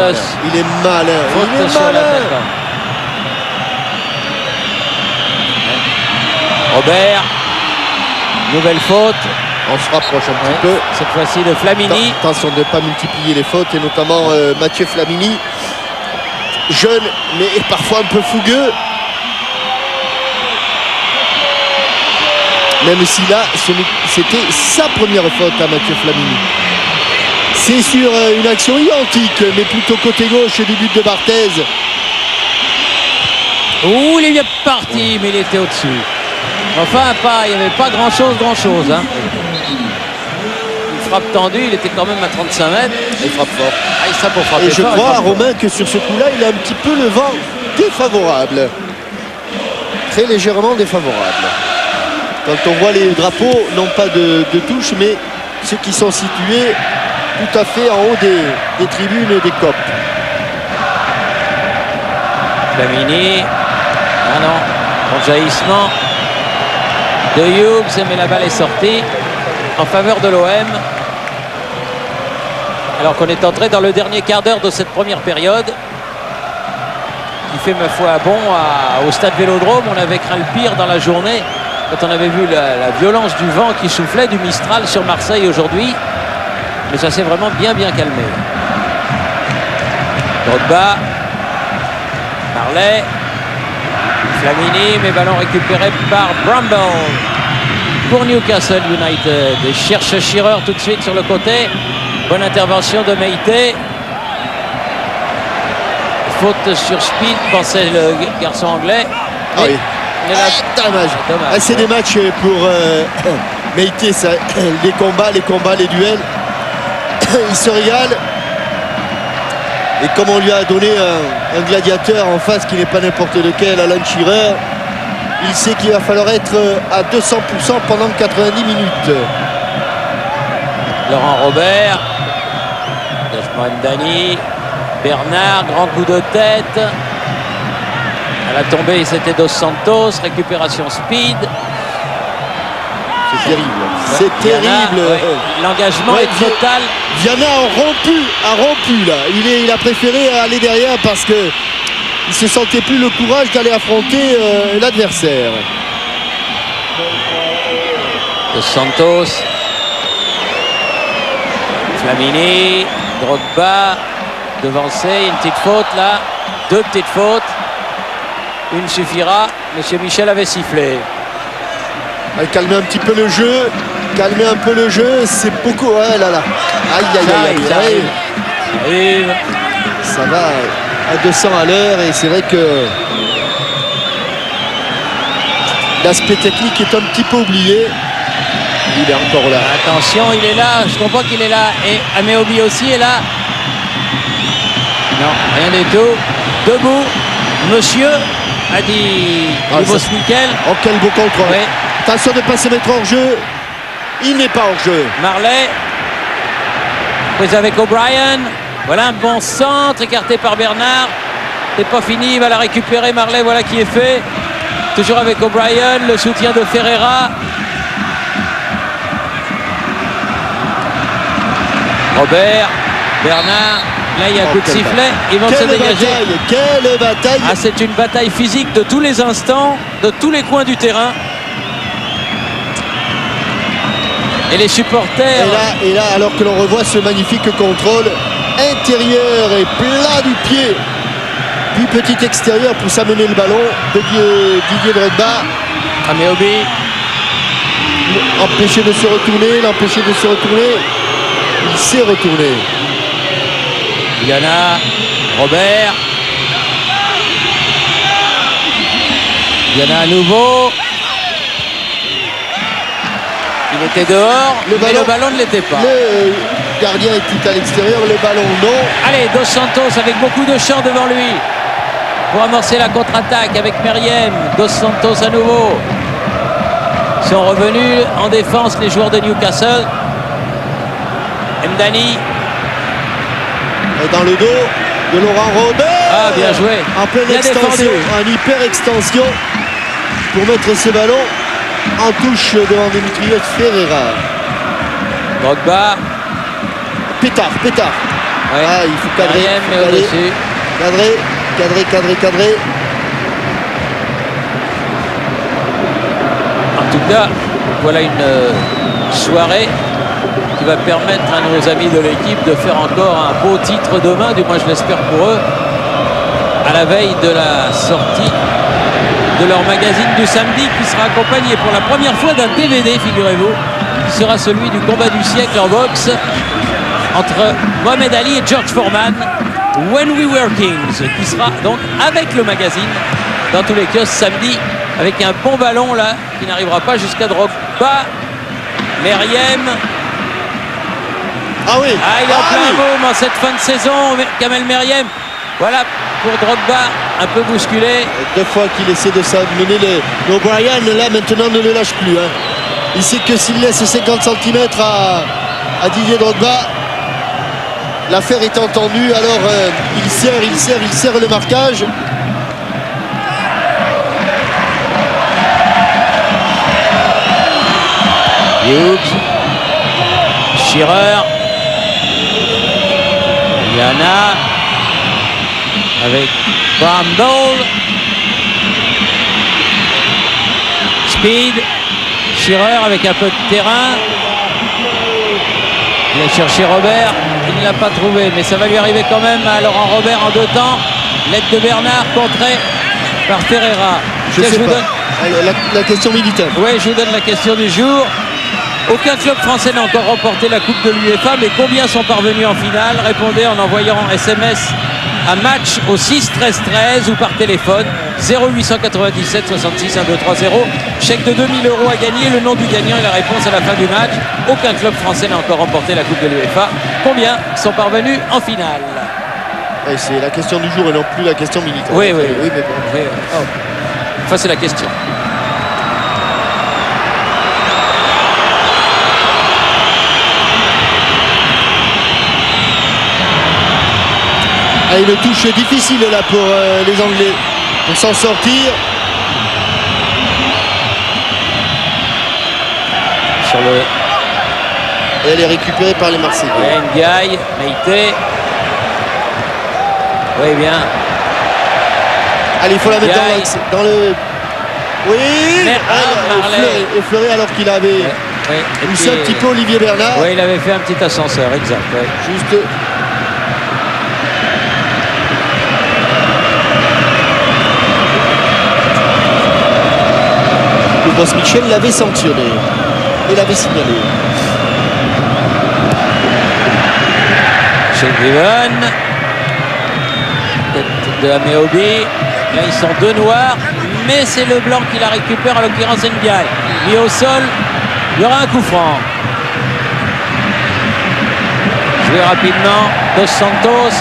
est malin. Faute Il est sur malin. l'attaquant. Robert. Nouvelle faute. On se rapproche un petit Ouais, peu. cette fois-ci de Flamini. Attention de ne pas multiplier les fautes, et notamment Mathieu Flamini. Jeune, mais parfois un peu fougueux. Même si là, c'était sa première faute à Mathieu Flamini. C'est sur une action identique, mais plutôt côté gauche du but de Barthez. Ouh, il est bien parti, mais il était au-dessus. Enfin, il n'y avait pas grand-chose. Hein. Une frappe tendue, il était quand même à 35 mètres. Il frappe fort. Ah, ça pour frapper Et je fort, crois il à frappe fort. Romain que sur ce coup-là, il a un petit peu le vent défavorable. Très légèrement défavorable. Quand on voit les drapeaux, non pas de touche, mais ceux qui sont situés tout à fait en haut des tribunes et des copes. Flamini. Ah non, bon jaillissement de Hughes, mais la balle est sortie en faveur de l'OM. Alors qu'on est entré dans le dernier quart d'heure de cette première période. Il fait ma foi bon au stade Vélodrome. On avait craint le pire dans la journée quand on avait vu la violence du vent qui soufflait du Mistral sur Marseille aujourd'hui. Mais ça s'est vraiment bien calmé. Drogba, Marley, Flamini, mais ballon récupéré par Bramble pour Newcastle United. Et cherche Shearer tout de suite sur le côté. Bonne intervention de Meïté. Faute sur Speed, pensait le garçon anglais. Ah oui. Mais là, Dommage. dommage. Ah, c'est des matchs pour Meïté, ça. Les combats, les duels. Il se régale. Et comme on lui a donné un gladiateur en face qui n'est pas n'importe lequel, Alan Shearer, il sait qu'il va falloir être à 200% pendant 90 minutes. Laurent Robert, Yasmine Dani, Bernard, grand coup de tête. À la tombée, c'était Dos Santos, récupération Speed. C'est terrible. C'est terrible. L'engagement Ouais, est total. Viana a rompu là. Il a préféré aller derrière parce que il se sentait plus le courage d'aller affronter l'adversaire. Dos Santos, Flamini, Drogba, devancé, une petite faute là, deux petites fautes, une suffira. Monsieur Michel avait sifflé. Calmer un petit peu le jeu, calmer un peu le jeu, c'est beaucoup. Ouais, là. Aïe. Ça arrive. Ça va à 200 à l'heure et c'est vrai que l'aspect technique est un petit peu oublié. Il est encore là. Attention, il est là, je comprends qu'il est là. Et Ameobi aussi est là. Non, rien du tout. Debout, monsieur, a dit Ivo Smikel. Oh, quel beau contrôle. Ouais. Attention de ne pas se mettre hors jeu. Il n'est pas hors jeu. Marley, prise avec O'Brien. Voilà un bon centre écarté par Bernard. C'est pas fini, il va la récupérer Marley, voilà qui est fait. Toujours avec O'Brien, le soutien de Ferreira. Robert, Bernard, Là, il y a un coup de quelle sifflet. Ils vont se dégager. Quelle bataille. Ah, c'est une bataille physique de tous les instants, de tous les coins du terrain. Et les supporters. Et là, alors que l'on revoit ce magnifique contrôle intérieur et plat du pied, puis petit extérieur pour s'amener le ballon de Didier Drogba. Ameobi. Empêché de se retourner, l'empêcher de se retourner. Il s'est retourné. Yana, Robert. Yana à nouveau. Il était dehors, mais le ballon ne l'était pas. Le gardien était à l'extérieur, le ballon non. Allez, Dos Santos avec beaucoup de champ devant lui pour amorcer la contre-attaque avec Meriem. Dos Santos à nouveau. Ils sont revenus en défense les joueurs de Newcastle. Mdani. Et dans le dos de Laurent Robert. Ah, bien joué. En pleine Bien extension, défendu. en hyper extension pour mettre ce ballon en touche devant Demetrios Ferreira. Drogba. Pétard. Ouais. Ah, il faut cadrer. Meriem, il mais faut au-dessus. cadrer. En tout cas, voilà une soirée qui va permettre à nos amis de l'équipe de faire encore un beau titre demain, du moins je l'espère pour eux, à la veille de la sortie de leur magazine du samedi qui sera accompagné pour la première fois d'un DVD, figurez-vous, qui sera celui du combat du siècle en boxe entre Mohamed Ali et George Foreman, When We Were Kings, qui sera donc avec le magazine dans tous les kiosques samedi, avec un bon ballon là qui n'arrivera pas jusqu'à Drogba. Meriem. Ah oui. Ah, il est en plein boom en cette fin de saison, Kamel Meriem. Voilà pour Drogba, un peu bousculé. Deux fois qu'il essaie de s'amener le O'Brien, là maintenant ne le lâche plus. Il sait que s'il laisse 50 cm à Didier Drogba, l'affaire est entendue. Alors il serre le marquage. Hughes, Shearer, Yana avec Bramble, Speed, Shearer avec un peu de terrain. Il a cherché Robert, il ne l'a pas trouvé, mais ça va lui arriver quand même à Laurent Robert en deux temps. L'aide de Bernard contrée par Ferreira. Je sais pas. La question militaire. Oui, je vous donne la question du jour. Aucun club français n'a encore remporté la Coupe de l'UEFA, mais combien sont parvenus en finale? Répondez en envoyant SMS à match au 6 13 13 ou par téléphone 0897 66 1230. Chèque de 2000 € à gagner, le nom du gagnant et la réponse à la fin du match. Aucun club français n'a encore remporté la Coupe de l'UEFA. Combien sont parvenus en finale? Ouais, c'est la question du jour et non plus la question militaire. Oui, mais bon. Oui. Oh. Enfin, c'est la question. Ah, une touche difficile là pour les Anglais pour s'en sortir. Sur le Et elle est récupérée par les Marseillais. Ndiaye, Meïté. Oui, bien. Allez, il faut la mettre Ndiaye. dans le... Oui. Marley. Effleuré alors qu'il avait poussé un petit peu Olivier Bernard. Oui, il avait fait un petit ascenseur, exact. Ouais. Juste... Le boss Michel l'avait sanctionné et l'avait signalé. Chez Griven, tête de Ameobi. Là, ils sont deux noirs, mais c'est le blanc qui la récupère, en l'occurrence Ndiaye. Mis au sol, il y aura un coup franc. Joué rapidement, Dos Santos.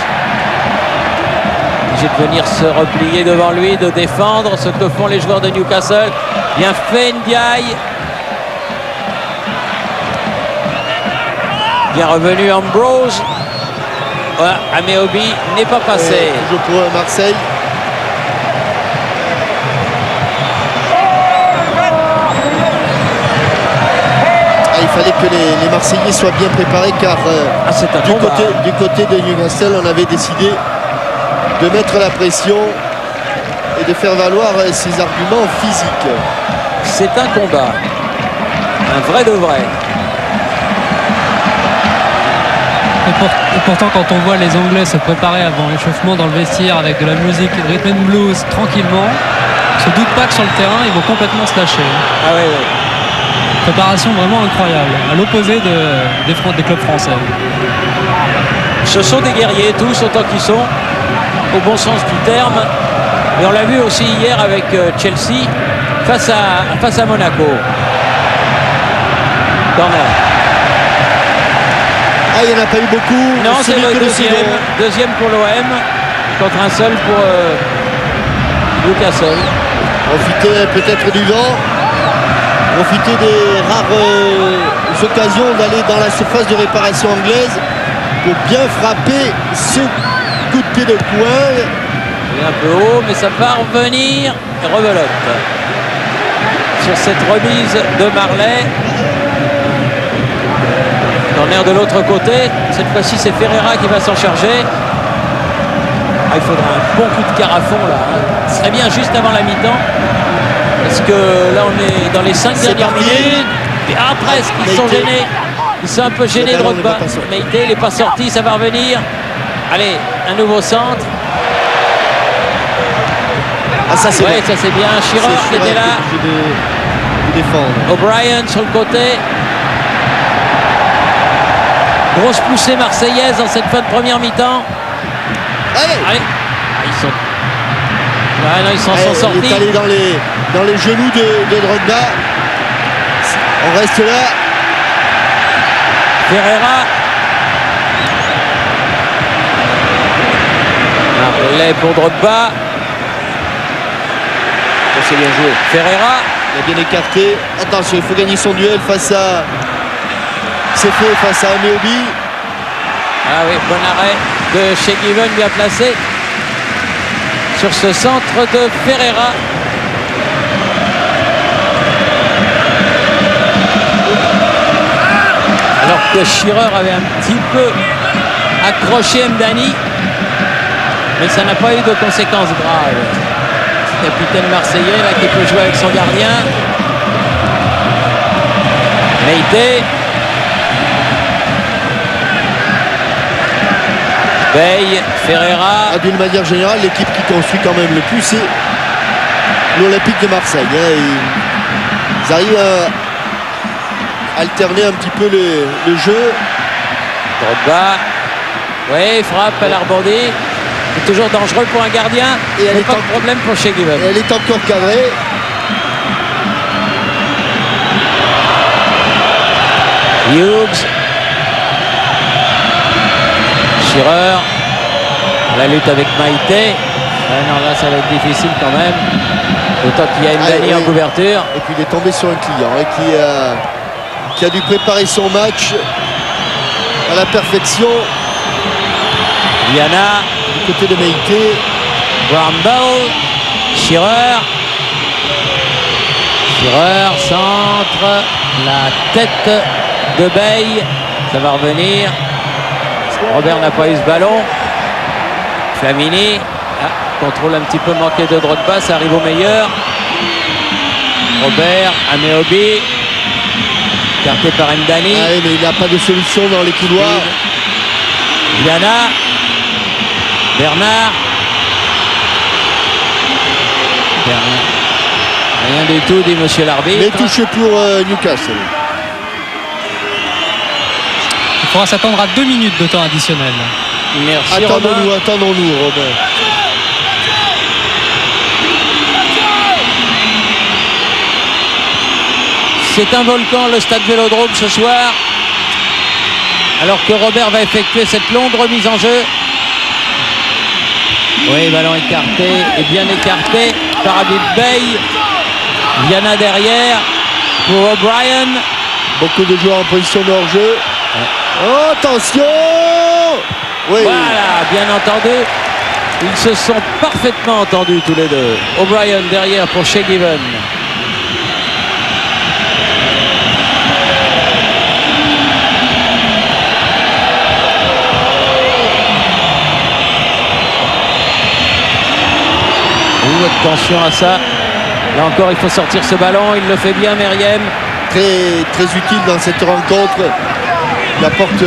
Obligé de venir se replier devant lui, de défendre ce que font les joueurs de Newcastle. Bien fait Ndiaye. Bien revenu Ambrose. Voilà, Ameobi n'est pas passé. Toujours pour Marseille. Il fallait que les Marseillais soient bien préparés car C'est un combat. du côté de Newcastle, on avait décidé de mettre la pression et de faire valoir ses arguments physiques. C'est un combat. Un vrai de vrai. Et pourtant, quand on voit les Anglais se préparer avant l'échauffement dans le vestiaire avec de la musique rhythm and blues tranquillement, on se doute pas que sur le terrain, ils vont complètement se lâcher. Ah oui, oui. Préparation vraiment incroyable, à l'opposé des clubs français. Ce sont des guerriers, tous autant qu'ils sont, au bon sens du terme. Et on l'a vu aussi hier avec Chelsea face à Monaco. Corner. Ah, il n'y en a pas eu beaucoup. Non, c'est Celui le que deuxième pour l'OM contre un seul pour Newcastle. Profiter peut-être du vent, profiter des rares occasions d'aller dans la surface de réparation anglaise pour bien frapper ce coup de pied de coin. Il est un peu haut, mais ça va revenir. Rebelote. Sur cette remise de Marley. Corner de l'autre côté. Cette fois-ci, c'est Ferreira qui va s'en charger. Ah, il faudra un bon coup de carafon là. Ce serait bien juste avant la mi-temps. Parce que là, on est dans les 5 dernières minutes. Et presque, ils sont gênés. Ils sont un peu gênés de Drogba. Meïté, il n'est pas sorti, ça va revenir. Allez, un nouveau centre. Ah, ça c'est Ouais, ça c'est bien. Shearer qui était là. De défendre. O'Brien sur le côté. Grosse poussée marseillaise dans cette fin de première mi-temps. Allez, Allez. Ah, ils sont. Ouais, non, ils s'en sont sortis. Il est allé dans les genoux de Drogba. On reste là. Ferreira. Relais pour Drogba. C'est bien joué. Ferreira. Il a bien écarté. Attention, il faut gagner son duel face à. C'est fait face à Ameobi. Ah oui, bon arrêt de chez Given, bien placé sur ce centre de Ferreira. Alors que Shearer avait un petit peu accroché Mdani, mais ça n'a pas eu de conséquences graves. Capitaine marseillais là qui peut jouer avec son gardien. Meïté. Veille, Ferreira. D'une manière générale, l'équipe qui construit quand même le plus, c'est l'Olympique de Marseille. Ils arrivent à alterner un petit peu le jeu. Drogba. Oui, frappe à l'Arbandé. C'est toujours dangereux pour un gardien. Et elle mais est pas de problème pour chez Given. Elle est encore cadrée. Hughes. Shearer. La lutte avec Maïté. Non, là, ça va être difficile quand même. Autant qu'il y a une Mdani en couverture. Et puis il est tombé sur un client qui a dû préparer son match à la perfection. Viana. Du côté de Meïté. Bramble. Shearer. Shearer, centre. La tête de Bay. Ça va revenir. Robert n'a pas eu ce ballon. Flamini. Contrôle un petit peu manqué de Drogba. Ça arrive au meilleur. Robert. Ameobi. Écarté par Mdani. Ah oui, mais il n'a pas de solution dans les couloirs. Viana. Bernard. Rien du tout, dit monsieur l'arbitre. Mais touché pour Newcastle. Il faudra s'attendre à 2 minutes de temps additionnel. Merci Robin. Attendons-nous, Robin. C'est un volcan, le stade Vélodrome ce soir. Alors que Robert va effectuer cette longue remise en jeu. Oui, ballon écarté et bien écarté par Habib Bey. Viana derrière pour O'Brien. Beaucoup de joueurs en position de hors-jeu. Oh, attention! Oui. Voilà, bien entendu. Ils se sont parfaitement entendus tous les deux. O'Brien derrière pour Shea Given. Attention à ça. Là encore, il faut sortir ce ballon. Il le fait bien, Meriem. Très, très utile dans cette rencontre. Il apporte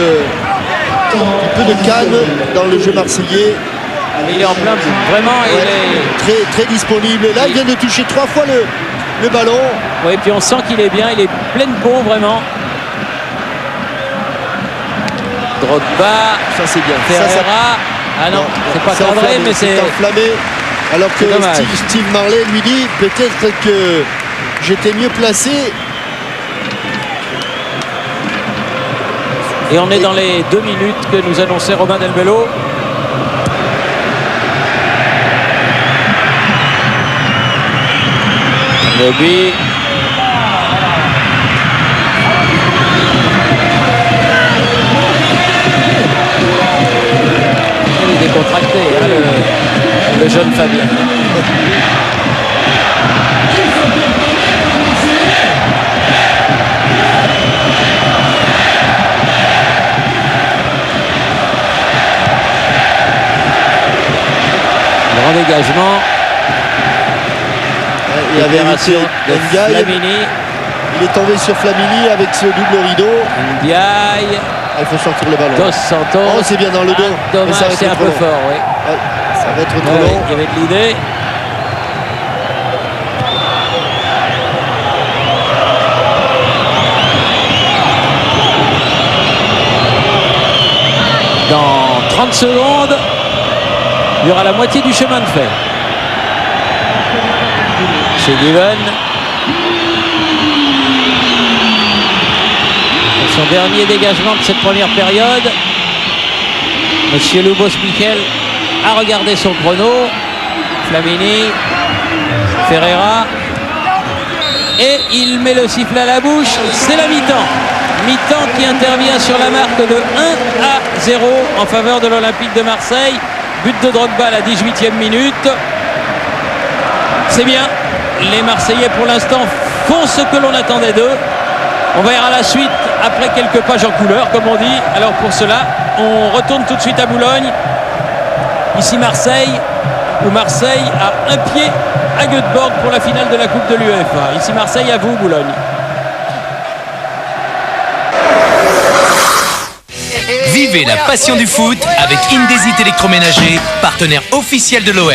un peu de calme dans le jeu marseillais. Il est en plein, vraiment, il est... Très, très disponible. Là, il vient de toucher 3 fois le ballon. Oui, puis on sent qu'il est bien, il est plein de peau, vraiment. Drogba, Ça, c'est bien. Ferreira. Ah non, c'est pas cadré, enflammé, mais c'est... enflammé. Alors que C'est dommage. Steve Marley lui dit peut-être que j'étais mieux placé. Et on est dans les 2 minutes que nous annonçait Robin Delbello. Lobby. Il est décontracté, hein, le jeune Fabien. Grand dégagement. Il y avait Libération de Ndiaye. Flamini. Il est tombé sur Flamini avec ce double rideau. Ndiaye. Il faut sortir le ballon. Dos Santos. Oh, c'est bien dans le dos. Ah, dommage, Mais ça va être c'est un trop peu long. fort, oui. Ouais, ça va être trop Ouais, long. il y avait de l'idée. Dans 30 secondes, il y aura la moitié du chemin de fer. Chez Given. Son dernier dégagement de cette première période. Monsieur Lubos Michel a regardé son chrono. Flamini, Ferreira. Et il met le sifflet à la bouche. C'est la mi-temps. Mi-temps qui intervient sur la marque de 1-0 en faveur de l'Olympique de Marseille. But de Drogba à la 18e minute. C'est bien. Les Marseillais pour l'instant font ce que l'on attendait d'eux. On verra la suite après quelques pages en couleur, comme on dit. Alors pour cela, on retourne tout de suite à Boulogne. Ici Marseille, où Marseille a un pied à Göteborg pour la finale de la Coupe de l'UEFA. Ici Marseille, à vous Boulogne. Vivez la passion du foot avec Indesit électroménager, partenaire officiel de l'OM.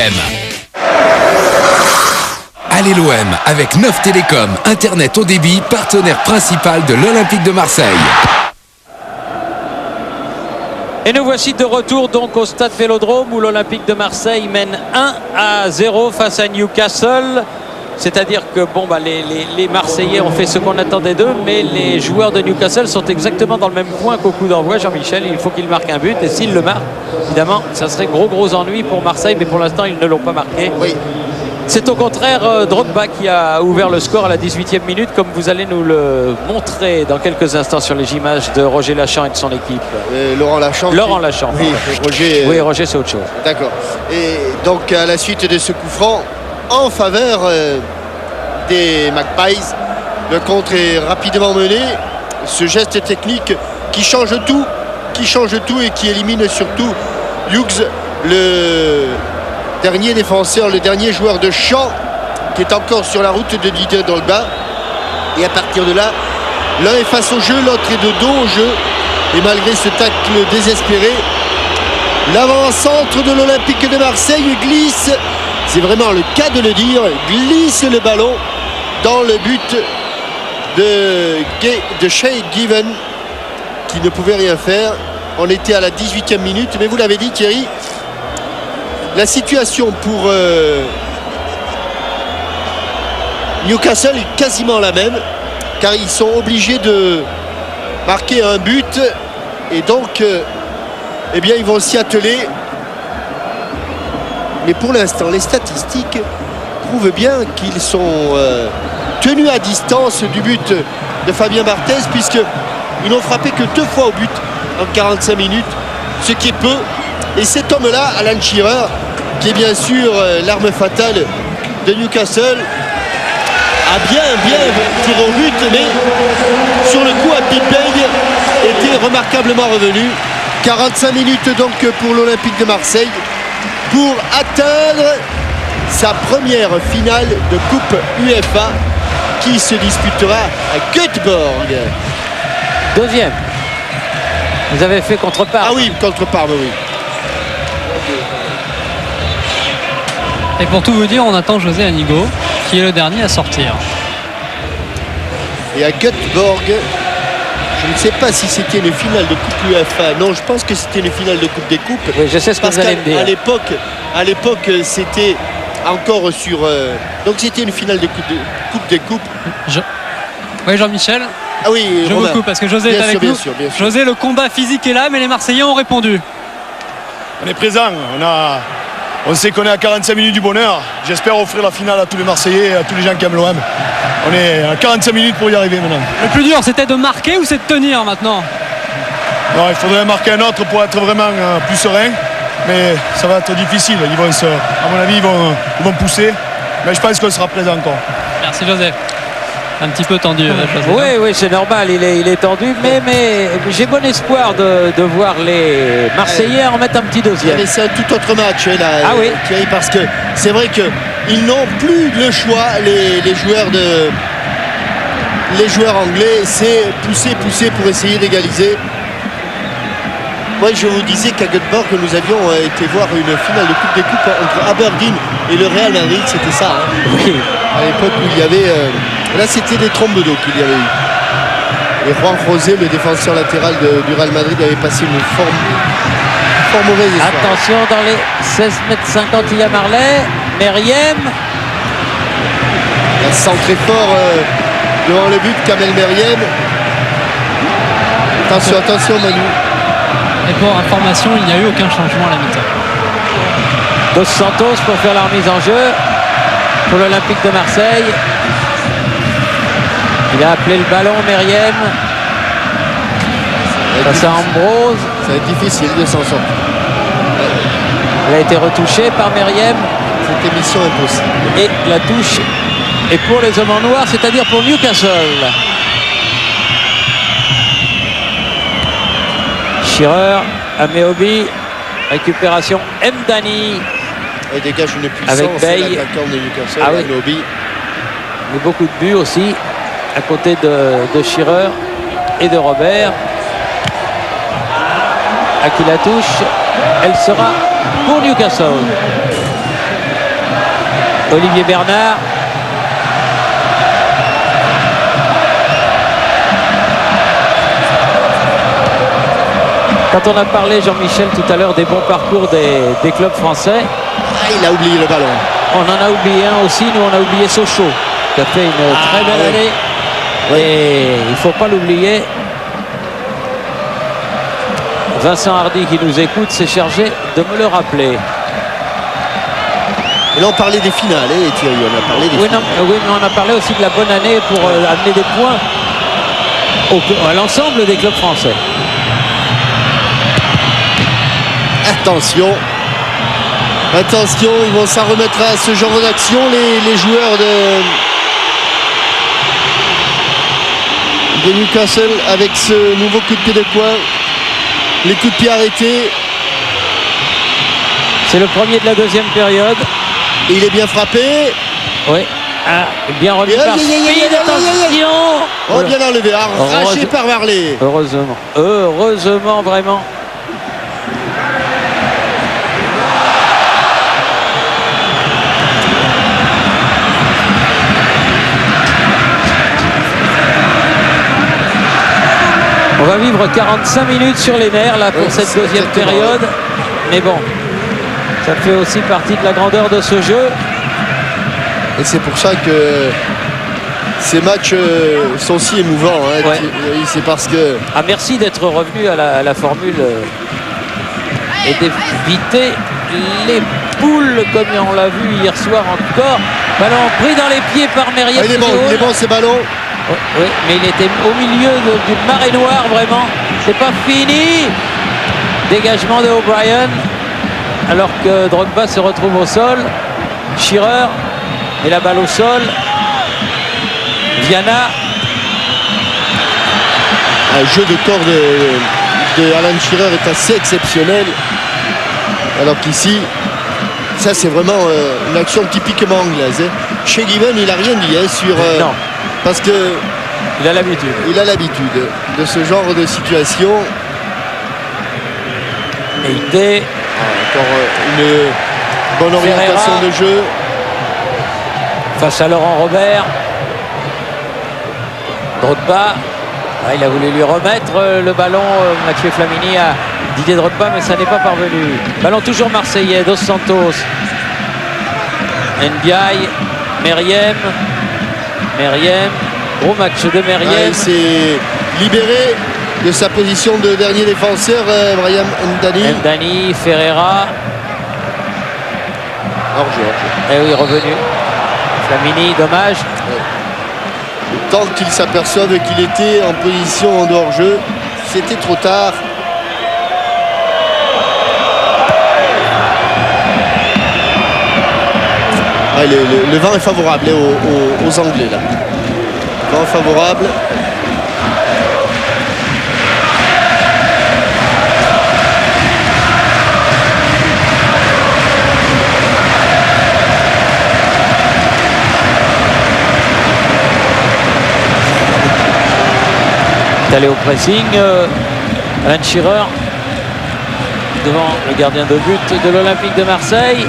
Allez l'OM avec Neuf Télécom, Internet haut débit, partenaire principal de l'Olympique de Marseille. Et nous voici de retour donc au stade Vélodrome où l'Olympique de Marseille mène 1-0 face à Newcastle. C'est-à-dire que bon, les Marseillais ont fait ce qu'on attendait d'eux, mais les joueurs de Newcastle sont exactement dans le même point qu'au coup d'envoi. Jean-Michel, il faut qu'ils marquent un but, et s'ils le marquent, évidemment, ça serait gros ennui pour Marseille, mais pour l'instant, ils ne l'ont pas marqué. Oui. C'est au contraire Drogba qui a ouvert le score à la 18e minute, comme vous allez nous le montrer dans quelques instants sur les images de Roger Lachamp et de son équipe. Laurent Lachamp. Laurent Lachamp. Oui, Roger. Oui, Roger, c'est autre chose. D'accord. Et donc à la suite de ce coup franc en faveur des Magpies, le contre est rapidement mené. Ce geste technique qui change tout et qui élimine surtout Hughes, le dernier défenseur, le dernier joueur de champ qui est encore sur la route de Didier Drogba. Et à partir de là, l'un est face au jeu, l'autre est de dos au jeu. Et malgré ce tacle désespéré, l'avant-centre de l'Olympique de Marseille glisse, c'est vraiment le cas de le dire, glisse le ballon dans le but de Shay Given, qui ne pouvait rien faire. On était à la 18e minute, mais vous l'avez dit Thierry, la situation pour Newcastle est quasiment la même, car ils sont obligés de marquer un but, et donc eh bien ils vont s'y atteler. Mais pour l'instant, les statistiques prouvent bien qu'ils sont tenus à distance du but de Fabien Barthez, puisqu'ils n'ont frappé que 2 fois au but en 45 minutes, ce qui est peu. Et cet homme-là, Alan Shearer, qui est bien sûr l'arme fatale de Newcastle, a bien tiré au but, mais sur le coup, Abdi Beng était remarquablement revenu. 45 minutes donc pour l'Olympique de Marseille pour atteindre sa première finale de Coupe UEFA qui se disputera à Göteborg. Deuxième. Vous avez fait contre Parme. Ah oui, contre Parme, oui. Et pour tout vous dire, on attend José Anigo, qui est le dernier à sortir. Et à Göteborg, je ne sais pas si c'était une finale de Coupe UEFA. Non, je pense que c'était une finale de Coupe des Coupes. Oui, je sais ce que Parce vous allez me dire. qu'à l'époque, c'était encore sur... donc c'était une finale de Coupe des Coupes. Oui, Jean-Michel, Ah oui, je vous Romain. coupe parce que José Bien est avec sûr, bien nous. sûr, bien sûr. José, le combat physique est là, mais les Marseillais ont répondu. On est présent, on sait qu'on est à 45 minutes du bonheur. J'espère offrir la finale à tous les Marseillais et à tous les gens qui aiment l'OM. On est à 45 minutes pour y arriver maintenant. Le plus dur, c'était de marquer ou c'est de tenir maintenant? Non, il faudrait marquer un autre pour être vraiment plus serein. Mais ça va être difficile. À mon avis, ils vont pousser. Mais je pense qu'on sera présent encore. Merci José. Un petit peu tendu, José. Oui, oui, c'est normal, il est tendu, mais j'ai bon espoir de voir les Marseillais en mettre un petit deuxième. Mais c'est un tout autre match là, Ah oui. Thierry, parce que c'est vrai qu'ils n'ont plus le choix, les joueurs anglais, c'est pousser pour essayer d'égaliser. Moi, je vous disais qu'à Göteborg, nous avions été voir une finale de Coupe des Coupes entre Aberdeen et le Real Madrid, c'était ça. Hein. Oui. À l'époque où il y avait... là, c'était des trombes d'eau qu'il y avait eu. Et Juan José, le défenseur latéral du Real Madrid, avait passé une fort mauvaise histoire. Attention, dans les 16,50 m, il y a Marley. Meriem. Il a centré fort devant le but, Kamel Meriem. Attention Manu. Et pour information, il n'y a eu aucun changement à la mi-temps. Dos Santos pour faire la remise en jeu pour l'Olympique de Marseille. Il a appelé le ballon, Meriem. Face à Ambrose. Ça va être difficile de s'en sortir. Il a été retouché par Meriem. Cette émission impossible. Et la touche est pour les hommes en noir, c'est-à-dire pour Newcastle. Shearer, Ameobi, récupération Mdani. Il dégage une puissance. Avec Bay. L'attaquant de Newcastle, Ah oui. Ameobi. Mais beaucoup de buts aussi à côté de Shearer et de Robert. À qui la touche, elle sera pour Newcastle. Olivier Bernard. Quand on a parlé, Jean-Michel, tout à l'heure des bons parcours des clubs français, Ah, il a oublié le ballon. on en a oublié un aussi. Nous, on a oublié Sochaux, qui a fait une très belle oui. année. Oui. Et il ne faut pas l'oublier. Vincent Hardy, qui nous écoute, s'est chargé de me le rappeler. Et là, on parlait des finales, Thierry. On a parlé des Oui, finales. oui, mais on a parlé aussi de la bonne année pour amener des points à l'ensemble des clubs français. Attention, ils vont s'en remettre à ce genre d'action, les joueurs de Newcastle, avec ce nouveau coup de pied de coin, les coups de pied arrêtés, C'est le premier de la deuxième période. et il est bien frappé. Oui. Ah, bien remis Et par aïe, aïe, aïe, aïe, Speed. aïe, aïe, aïe. Attention. Oh, bien enlevé, arraché par Marley. Heureusement, vraiment. On va vivre 45 minutes sur les nerfs là pour Oui, cette c'est deuxième exactement période. Mais bon, ça fait aussi partie de la grandeur de ce jeu. Et c'est pour ça que ces matchs sont si émouvants. Hein. Ouais. C'est parce que Ah, merci d'être revenu à la formule et d'éviter les poules comme on l'a vu hier soir encore. Ballon pris dans les pieds par Meriem. ah, il est bon ces ballons. Oui, mais il était au milieu d'une marée noire, vraiment. C'est pas fini. Dégagement de O'Brien. Alors que Drogba se retrouve au sol. Shearer. Et la balle au sol. Viana. Un jeu de corps de Alan Shearer est assez exceptionnel. Alors qu'ici, Ça, c'est vraiment une action typiquement anglaise. Hein. Chez Given, il n'a rien dit hein, sur. Non. Parce que. Il a l'habitude. Il a l'habitude de ce genre de situation. Et Inde. Encore une bonne orientation Ferreira. de jeu. Face à Laurent Robert. Drogba. Ah, il a voulu lui remettre le ballon, Mathieu Flamini à Didier Drogba, mais ça n'est pas parvenu. Ballon toujours marseillais, Dos Santos. Ndiaye, Meriem. Gros match de Meriem. Il s'est libéré de sa position de dernier défenseur, Brahim Ndani. Ndani, Ferreira. Hors-jeu. Eh oui, revenu. Flamini, dommage. Tant qu'il s'aperçoivent qu'il était en position en dehors-jeu, c'était trop tard. Ah, le vent est favorable aux Anglais là. Vent favorable. Allé au pressing, Alan Shearer devant le gardien de but de l'Olympique de Marseille.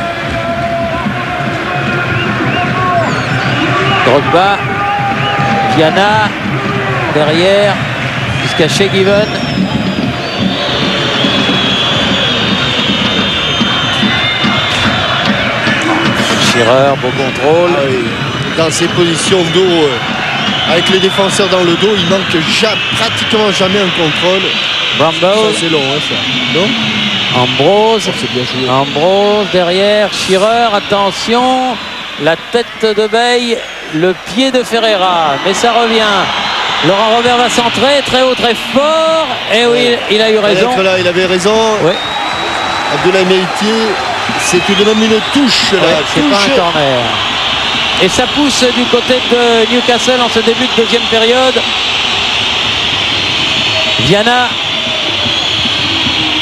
Drogba, Viana derrière jusqu'à Shea Given. Shearer, beau contrôle. Ah oui. Dans ces positions d'eau, avec les défenseurs dans le dos, il manque pratiquement jamais un contrôle. Bramble, C'est long, hein, ça. Non. Ambrose, C'est bien joué. Ambrose derrière, Shearer, attention, la tête de Bay, le pied de Ferreira, mais ça revient. Laurent Robert va centrer, très haut, très fort, et oui, il a eu raison. Peut-être là, il avait raison. Oui, Abdoulaye Meïtier, c'est tout de même une touche là. ouais, c'est pas Touche. un corner. Et ça pousse du côté de Newcastle en ce début de deuxième période. Viana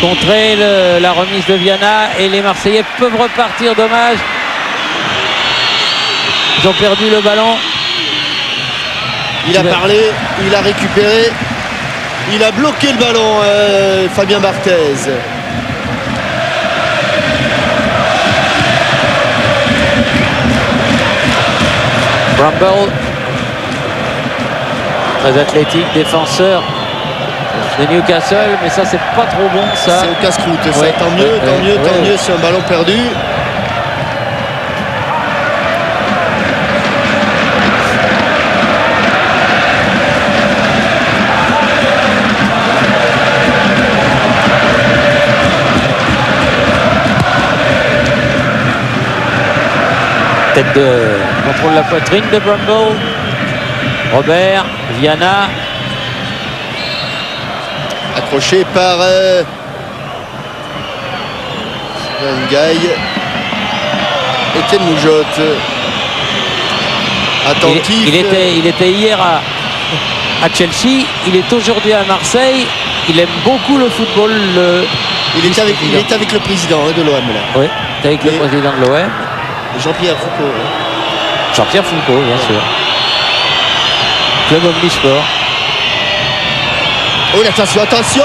contrer la remise de Viana et les Marseillais peuvent repartir. Dommage, ils ont perdu le ballon. Il a parlé, il a récupéré, il a bloqué le ballon, Fabien Barthez. Bramble, très athlétique, défenseur de Newcastle, mais ça c'est pas trop bon ça. C'est au casse-croûte, ça. Ouais, Tant mieux, ouais, tant mieux, ouais. tant mieux, c'est un ballon perdu. Tête de contrôle la poitrine de Bramble. Robert, Viana, Accroché par Ngaï. Etienne Moujotte. Attentif. il était hier à Chelsea, il est aujourd'hui à Marseille. Il aime beaucoup le football. Il est avec le président de l'OM là. Oui, avec le Et- président de l'OM, Jean-Pierre Foucault. Hein. Jean-Pierre Foucault, bien sûr. Club Omnisport. Oh attention, attention.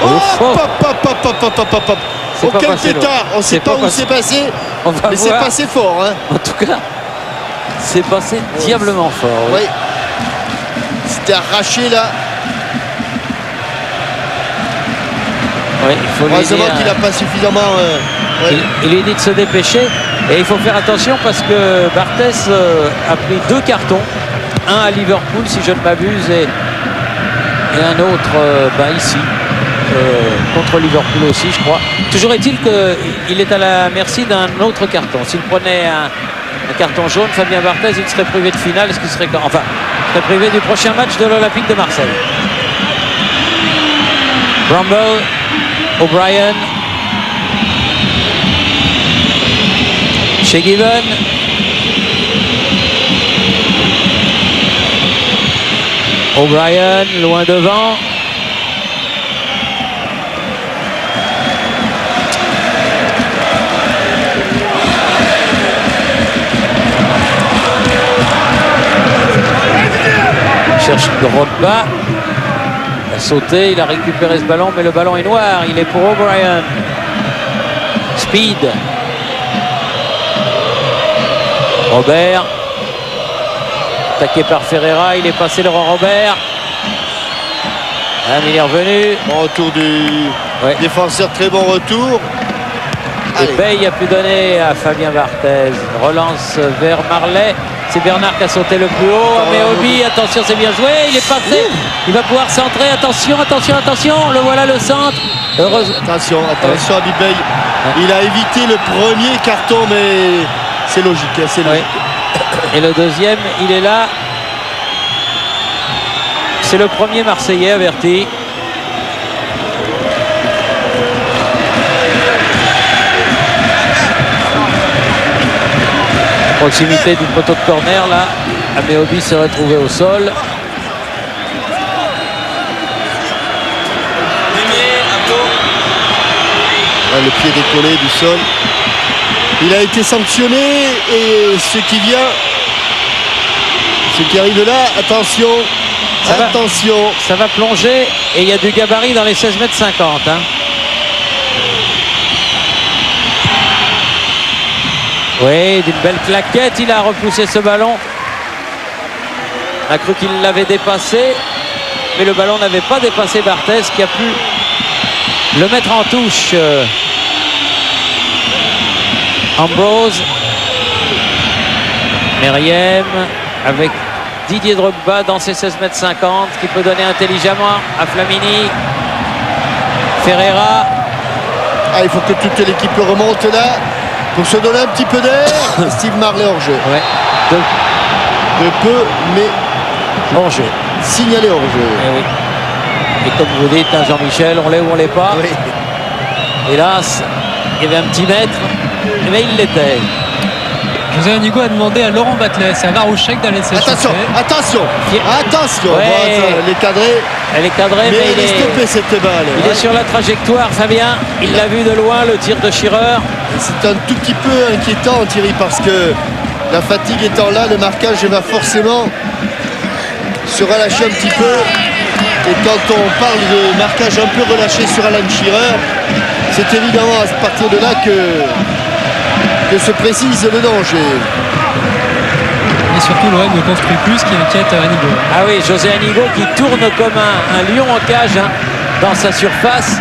Oh, Ouf, oh. hop, hop, hop, hop, hop, hop, hop. C'est pas Aucun passé loin. pétard, on ne sait C'est pas pas où passé. c'est passé, On va mais c'est voir. passé fort. Hein. En tout cas, c'est passé diablement fort. Oui. Oui. C'était arraché là. Oui, il faut lui Heureusement dire, qu'il n'a pas suffisamment. Ouais. il lui dit de se dépêcher. Et il faut faire attention parce que Barthez a pris 2 cartons. Un à Liverpool, si je ne m'abuse, et un autre ici. Contre Liverpool aussi, je crois. Toujours est-il qu'il est à la merci d'un autre carton. S'il prenait un carton jaune, Fabien Barthez, il serait privé de finale. Ce qui serait, enfin, il serait privé du prochain match de l'Olympique de Marseille. Bramble, O'Brien, Shea Given, O'Brien loin devant. cherche Drogba. Il a sauté, il a récupéré ce ballon, mais le ballon est noir. Il est pour O'Brien. Speed. Robert. Attaqué par Ferreira. Il est passé Laurent Robert. Ah, mais il est revenu. Bon retour du défenseur, très bon retour. Et Bay a pu donner à Fabien Barthez. Relance vers Marley. C'est Bernard qui a sauté le plus haut. Mais Obi, attention, c'est bien joué. Il est passé. Il va pouvoir centrer. Attention, attention, attention. Le voilà le centre. Heureusement. Attention, attention à Bibey. Il a évité le premier carton, mais c'est logique. C'est logique. Et le deuxième, il est là. C'est le premier Marseillais averti. Proximité du poteau de corner là. Améobi se retrouvé au sol. Le pied décollé du sol. Il a été sanctionné et ce qui arrive là, attention, attention. Ça va plonger et il y a du gabarit dans les 16 mètres 50. Hein. Oui, d'une belle claquette, il a repoussé ce ballon. On a cru qu'il l'avait dépassé, mais le ballon n'avait pas dépassé Barthez qui a pu le mettre en touche. Ambrose. Meriem avec Didier Drogba dans ses 16 mètres 50 qui peut donner intelligemment à Flamini. Ferreira. Ah, il faut que toute l'équipe remonte là pour se donner un petit peu d'air. Steve Marley hors jeu. Ouais. De peu, mais hors jeu. Signalé hors jeu. Et oui. Et comme vous dites, hein, Jean-Michel, on l'est ou on l'est pas. Oui. Hélas, il y avait un petit mètre, mais il l'était. José Anigo a demandé à Laurent Batles, à Varouchek d'aller s'échauffer. Attention, attention. Ouais. Bon, elle est cadrée. Elle est cadrée, mais il est stoppé cette balle. Il est sur la trajectoire, Fabien. Il l'a vu de loin, le tir de Schirrer. C'est un tout petit peu inquiétant, Thierry, parce que la fatigue étant là, le marquage va forcément se relâcher un petit peu. Et quand on parle de marquage un peu relâché sur Alan Shearer, c'est évidemment à partir de là que se précise le danger. Et surtout l'OM ne construit plus, ce qui inquiète Anigo. Ah oui, José Anigo qui tourne comme un lion en cage hein, dans sa surface,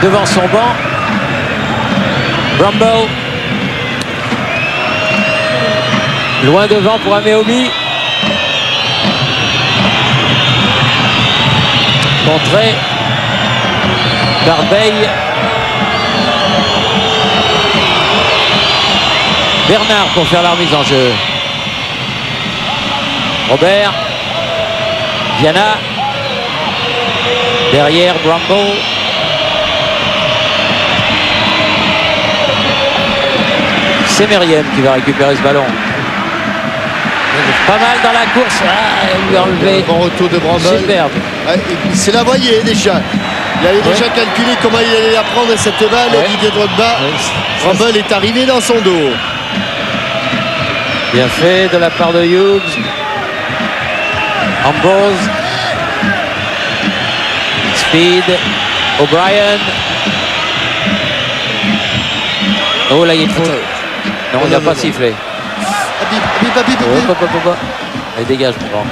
devant son banc. Bramble. Loin devant pour Améobi. Contré par Bay. Bernard pour faire la remise en jeu. Robert. Viana. Derrière Bramble. C'est Meriem qui va récupérer ce ballon. Pas mal dans la course. Ah, il lui a enlevé. Bon retour de Bramble. Superbe. C'est la voyée déjà. Il avait déjà calculé comment il allait la prendre cette balle. Didier Drogba. Bramble est arrivé dans son dos. Bien fait de la part de Hughes. Ambrose. Speed. O'Brien. Oh là, il faut. Non, il n'a pas sifflé. Allez, dégage, mon grand.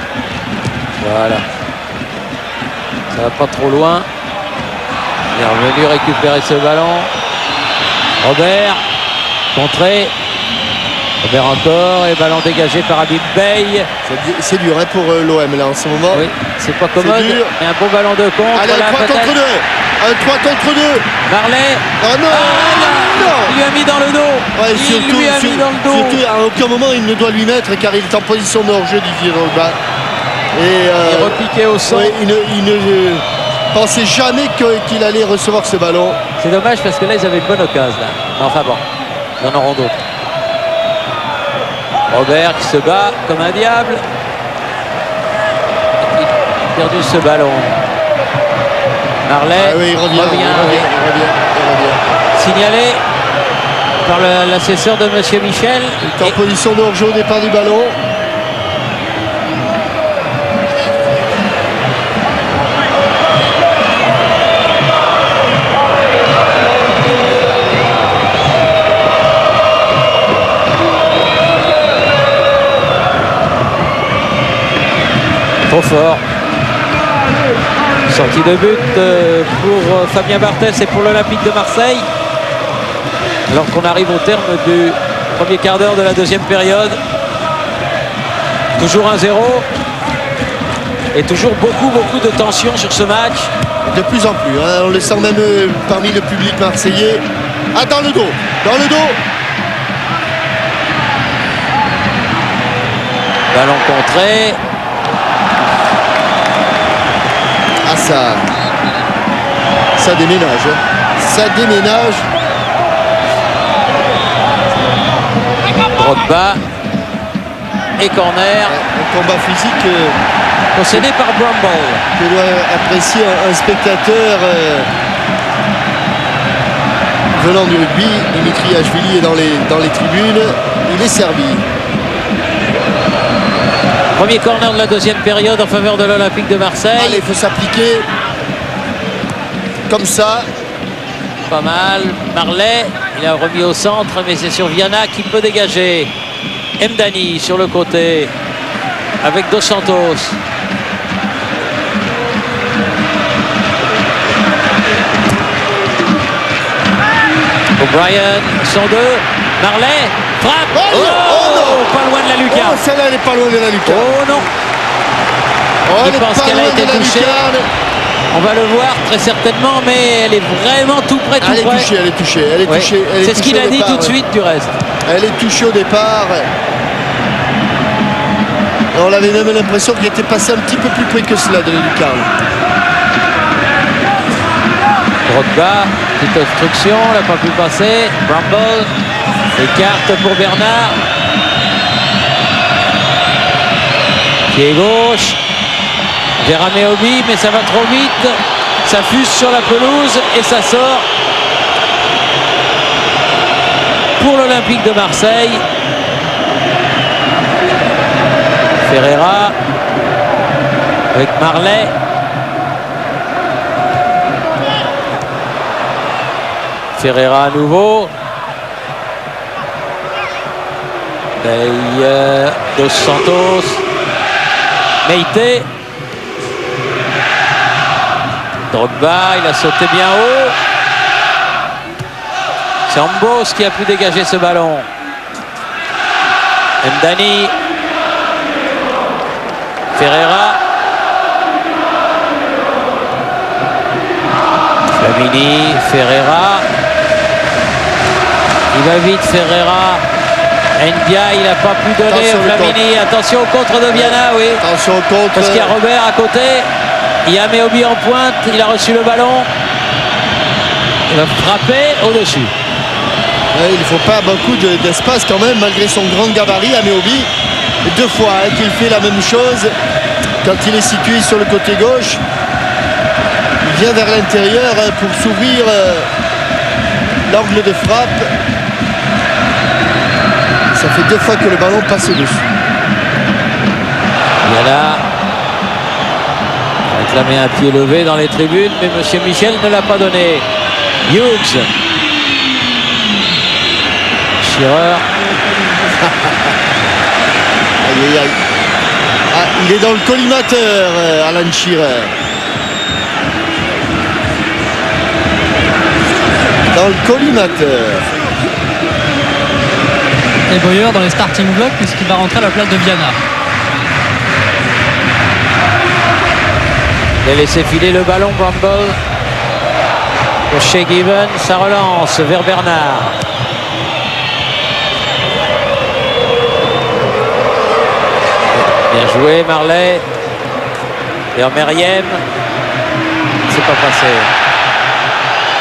Voilà. Ça va pas trop loin. Il est revenu récupérer ce ballon. Robert. Contré. Robert encore. Et ballon dégagé par Habib Bey. C'est dur hein, pour l'OM là en ce moment. Oui, c'est pas commode. Mais un bon ballon de contre. Allez, un 3 contre 2. Un 3 contre 2. Marley. Oh non, non. Il lui a mis dans le dos. Ouais, Il lui a mis dans le dos. Surtout, à aucun moment il ne doit lui mettre car il est en position de hors-jeu Didier Drogba. Et il repiquait au sol. Ouais, il ne pensait jamais qu'il allait recevoir ce ballon. C'est dommage parce que là ils avaient une bonne occasion. Là. Enfin bon, ils en auront d'autres. Robert qui se bat comme un diable. Il a perdu ce ballon. Marley il revient. Signalé par l'assesseur de Monsieur Michel. Il est en position de hors-jeu au départ du ballon. fort. Sortie de but pour Fabien Barthès et pour l'Olympique de Marseille. Alors qu'on arrive au terme du premier quart d'heure de la deuxième période. Toujours 1-0. Et toujours beaucoup de tension sur ce match. De plus en plus, hein. On le sent même parmi le public marseillais. Ah, dans le dos. Ballon contré. Ah, ça déménage. Ça déménage. Drogba. Et corner. Un combat physique concédé par Bramble. que doit apprécier un spectateur venant du rugby. Dimitri Ashvili est dans les tribunes. Il est servi. Premier corner de la deuxième période en faveur de l'Olympique de Marseille. Allez, il faut s'appliquer. Comme ça. Pas mal. Marley, il a remis au centre, mais c'est sur Viana qui peut dégager. Mdani sur le côté avec Dos Santos. O'Brien, sont deux. Marley, frappe. Oh non. Pas loin de la lucarne. Oh, celle-là, elle n'est pas loin de la lucarne. Oh non. Oh, Il pense qu'elle a été touchée. On va le voir très certainement, mais elle est vraiment tout près, tout près. Elle est touchée. C'est ce qu'il a dit tout de suite du reste. Elle est touchée au départ. On avait même l'impression qu'il était passé un petit peu plus près que cela de la lucarne. Drogba, petite obstruction, il n'a pas pu passer. Bramble, écarte pour Bernard. Pied gauche. Vers Ameobi, mais ça va trop vite. Ça fuse sur la pelouse et ça sort pour l'Olympique de Marseille. Ferreira avec Marley. Ferreira à nouveau. Dos Santos. Meite. Drogba, il a sauté bien haut. C'est Ambos qui a pu dégager ce ballon. Mdani. Ferreira. Flamini, Ferreira. Il va vite, Ferreira. Ndia, il n'a pas pu donner Flamini. Attention au contre de Viana, oui. Attention au contre. Parce qu'il y a Robert à côté. Il y a Meobi en pointe. Il a reçu le ballon. Il va frapper au-dessus. Il ne faut pas beaucoup d'espace quand même, malgré son grand gabarit à Meobi. Deux fois qu'il fait la même chose quand il est situé sur le côté gauche. Il vient vers l'intérieur pour s'ouvrir l'angle de frappe. Ça fait deux fois que le ballon passe au-dessus. Voilà. Réclamé un pied levé dans les tribunes, mais M. Michel ne l'a pas donné. Hughes. Shearer. Aïe, aïe, aïe. Ah, il est dans le collimateur, Alan Shearer. Dans le collimateur. Et Boyer dans les starting blocks puisqu'il va rentrer à la place de Viana. Il a laissé filer le ballon, Bramble. Pour Shea Given, ça relance vers Bernard. Bien joué, Marley. Vers Meriem. C'est pas passé.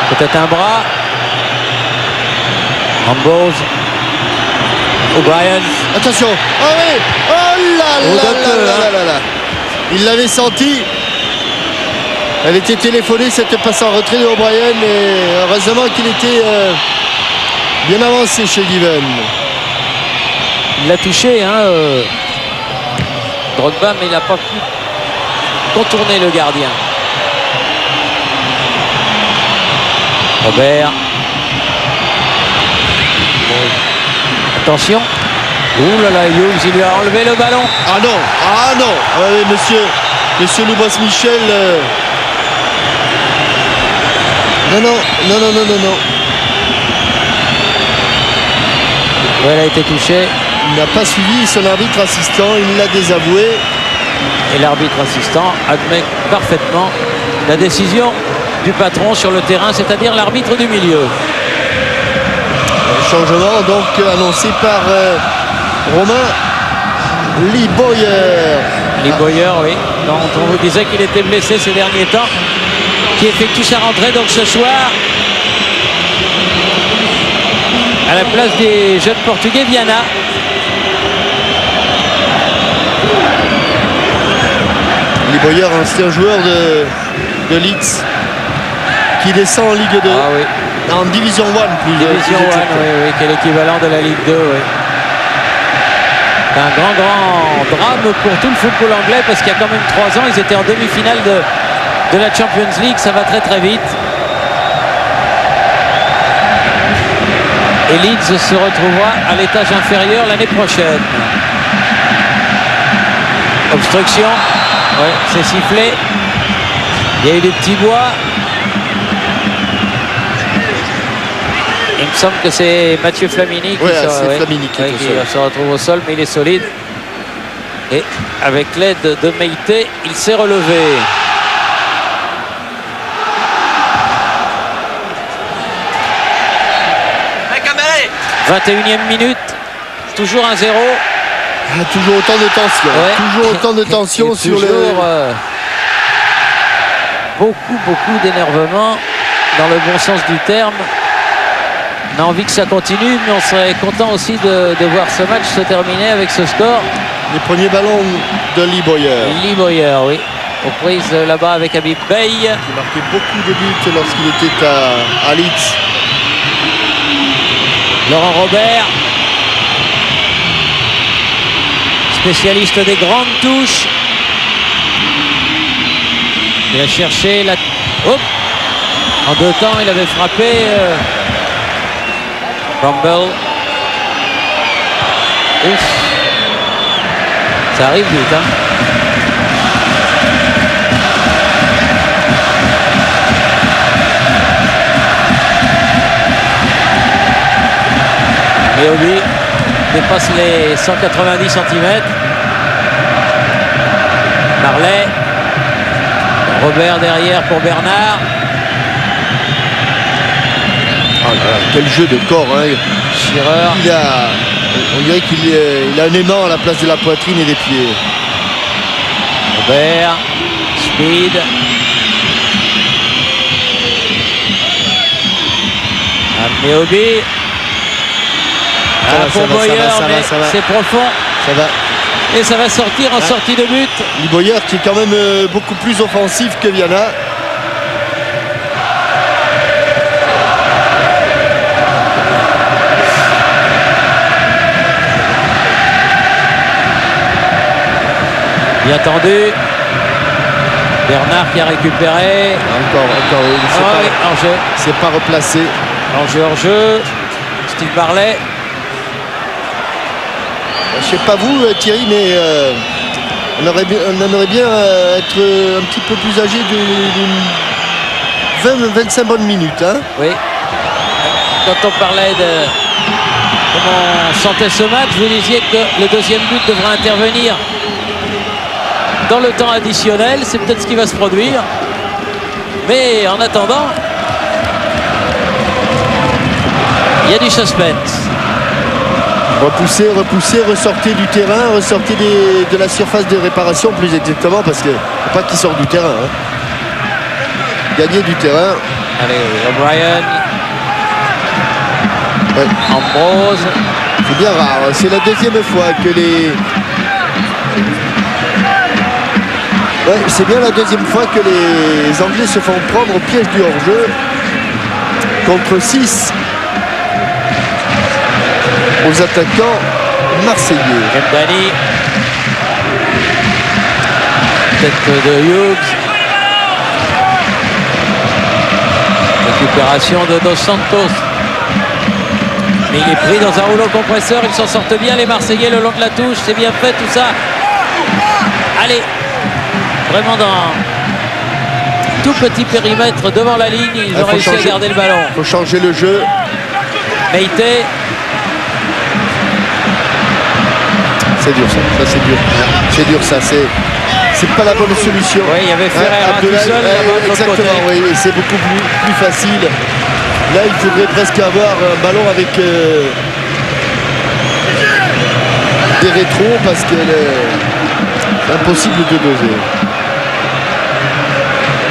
Peut-être un bras. Ambos. O'Brien. Attention. Ah oui. Oh là là. Il l'avait senti. Elle était téléphonée, cette passe en retrait de O'Brien, mais heureusement qu'il était bien avancé chez Given. Il l'a touché, hein, Drogba, mais il n'a pas pu contourner le gardien. Robert. Attention. Ouh là là, Hughes, il lui a enlevé le ballon. Ah non. Oui, monsieur. Monsieur Loubos-Michel. Non. Ouais, elle a été touchée. Il n'a pas suivi son arbitre assistant, il l'a désavoué. Et l'arbitre assistant admet parfaitement la décision du patron sur le terrain, c'est-à-dire l'arbitre du milieu. Changement donc annoncé par Romain Liboyer. Liboyer, oui, dont on vous disait qu'il était blessé ces derniers temps, qui effectue sa rentrée donc ce soir à la place des jeunes portugais Viana. Liboyer, ancien joueur de Leeds, qui descend en Ligue 2. Ah oui. En Division 1 plus. Division 1, oui, qui est l'équivalent de la Ligue 2, oui. C'est un grand drame pour tout le football anglais parce qu'il y a quand même 3 ans, ils étaient en demi-finale de la Champions League. Ça va très très vite. Et Leeds se retrouvera à l'étage inférieur l'année prochaine. Obstruction. Ouais, c'est sifflé. Il y a eu des petits bois. Il me semble que c'est Mathieu Flamini qui, se retrouve au sol, mais il est solide. Et avec l'aide de Meïté, il s'est relevé. « 21e minute, toujours 1-0. » Toujours autant de tension. Ouais. Toujours autant de tension sur toujours, beaucoup d'énervement dans le bon sens du terme. On a envie que ça continue, mais on serait content aussi de voir ce match se terminer avec ce score. Les premiers ballons de Liboyer. Liboyer, oui. Aux prises là-bas avec Habib Bey. Qui marquait beaucoup de buts lorsqu'il était à Leeds. Laurent Robert. Spécialiste des grandes touches. Il a cherché la... Hop. En 2 temps, il avait frappé Campbell. Ouf. Ça arrive vite, hein. Léobi dépasse les 190 cm. Marley. Robert derrière pour Bernard. Oh là là, quel jeu de corps, hein. Shearer. On dirait qu'il a un aimant à la place de la poitrine et des pieds. Robert. Speed. Léobi. Pour Boyer, mais c'est profond. Ça va. Et ça va sortir en sortie de but. Liboyer qui est quand même beaucoup plus offensif que Viana. Bien tendu. Bernard qui a récupéré. Encore. Hors-jeu. C'est pas replacé. Hors-jeu. Steve Marley. Je sais pas vous Thierry, mais on aimerait bien être un petit peu plus âgé d'une 20-25 bonnes minutes. Hein. Oui. Quand on parlait de comment on sentait ce match, vous disiez que le deuxième but devrait intervenir dans le temps additionnel. C'est peut-être ce qui va se produire. Mais en attendant, il y a du suspense. Repousser, ressortir du terrain, ressortir de la surface de réparation plus exactement, parce qu'il ne faut pas qu'il sorte du terrain. Hein. Gagner du terrain. Allez, O'Brien. Ouais. Ambrose. C'est bien rare. C'est la deuxième fois que les... Ouais, c'est bien la deuxième fois que les Anglais se font prendre au piège du hors-jeu. Contre 6 aux attaquants marseillais. Kembani. Tête de Hughes. Récupération de Dos Santos. Mais il est pris dans un rouleau compresseur. Ils s'en sortent bien les Marseillais le long de la touche. C'est bien fait tout ça. Allez. vraiment dans tout petit périmètre devant la ligne. Ils ont réussi à garder le ballon. Il faut changer le jeu. Meïté. C'est dur ça c'est dur. C'est dur ça, c'est pas la bonne solution. Oui, il y avait Ferreira tout seul là-bas de l'autre côté. Exactement, oui, et c'est beaucoup plus facile. Là, il faudrait presque avoir un ballon avec des rétros parce que c'est impossible de doser.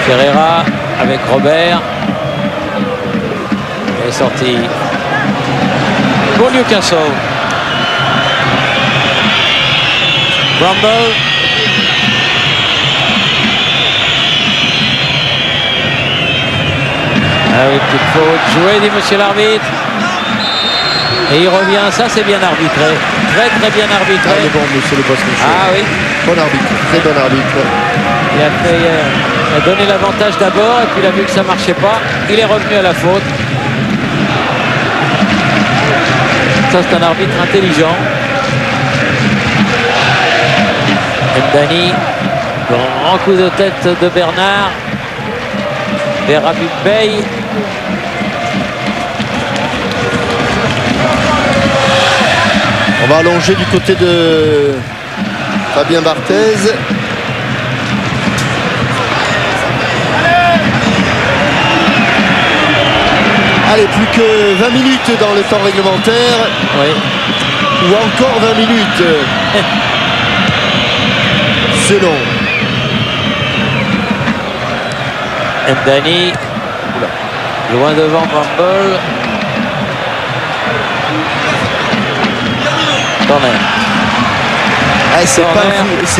Ferreira avec Robert. Il est sorti pour Newcastle. Rumble. Ah oui, petite faute jouée, dit monsieur l'arbitre. Et il revient, ça c'est bien arbitré. Très très bien arbitré. Ah, il est bon, monsieur le boss. Ah oui. Bon arbitre, très bon arbitre. Il a donné l'avantage d'abord et puis il a vu que ça ne marchait pas. Il est revenu à la faute. Ça c'est un arbitre intelligent. Mdani, grand coup de tête de Bernard vers Habib Bey. On va allonger du côté de Fabien Barthez. Allez, plus que 20 minutes dans le temps réglementaire. Oui. Ou encore 20 minutes. Selon. Mdani. Loin devant Bramble. Corner. Ah, c'est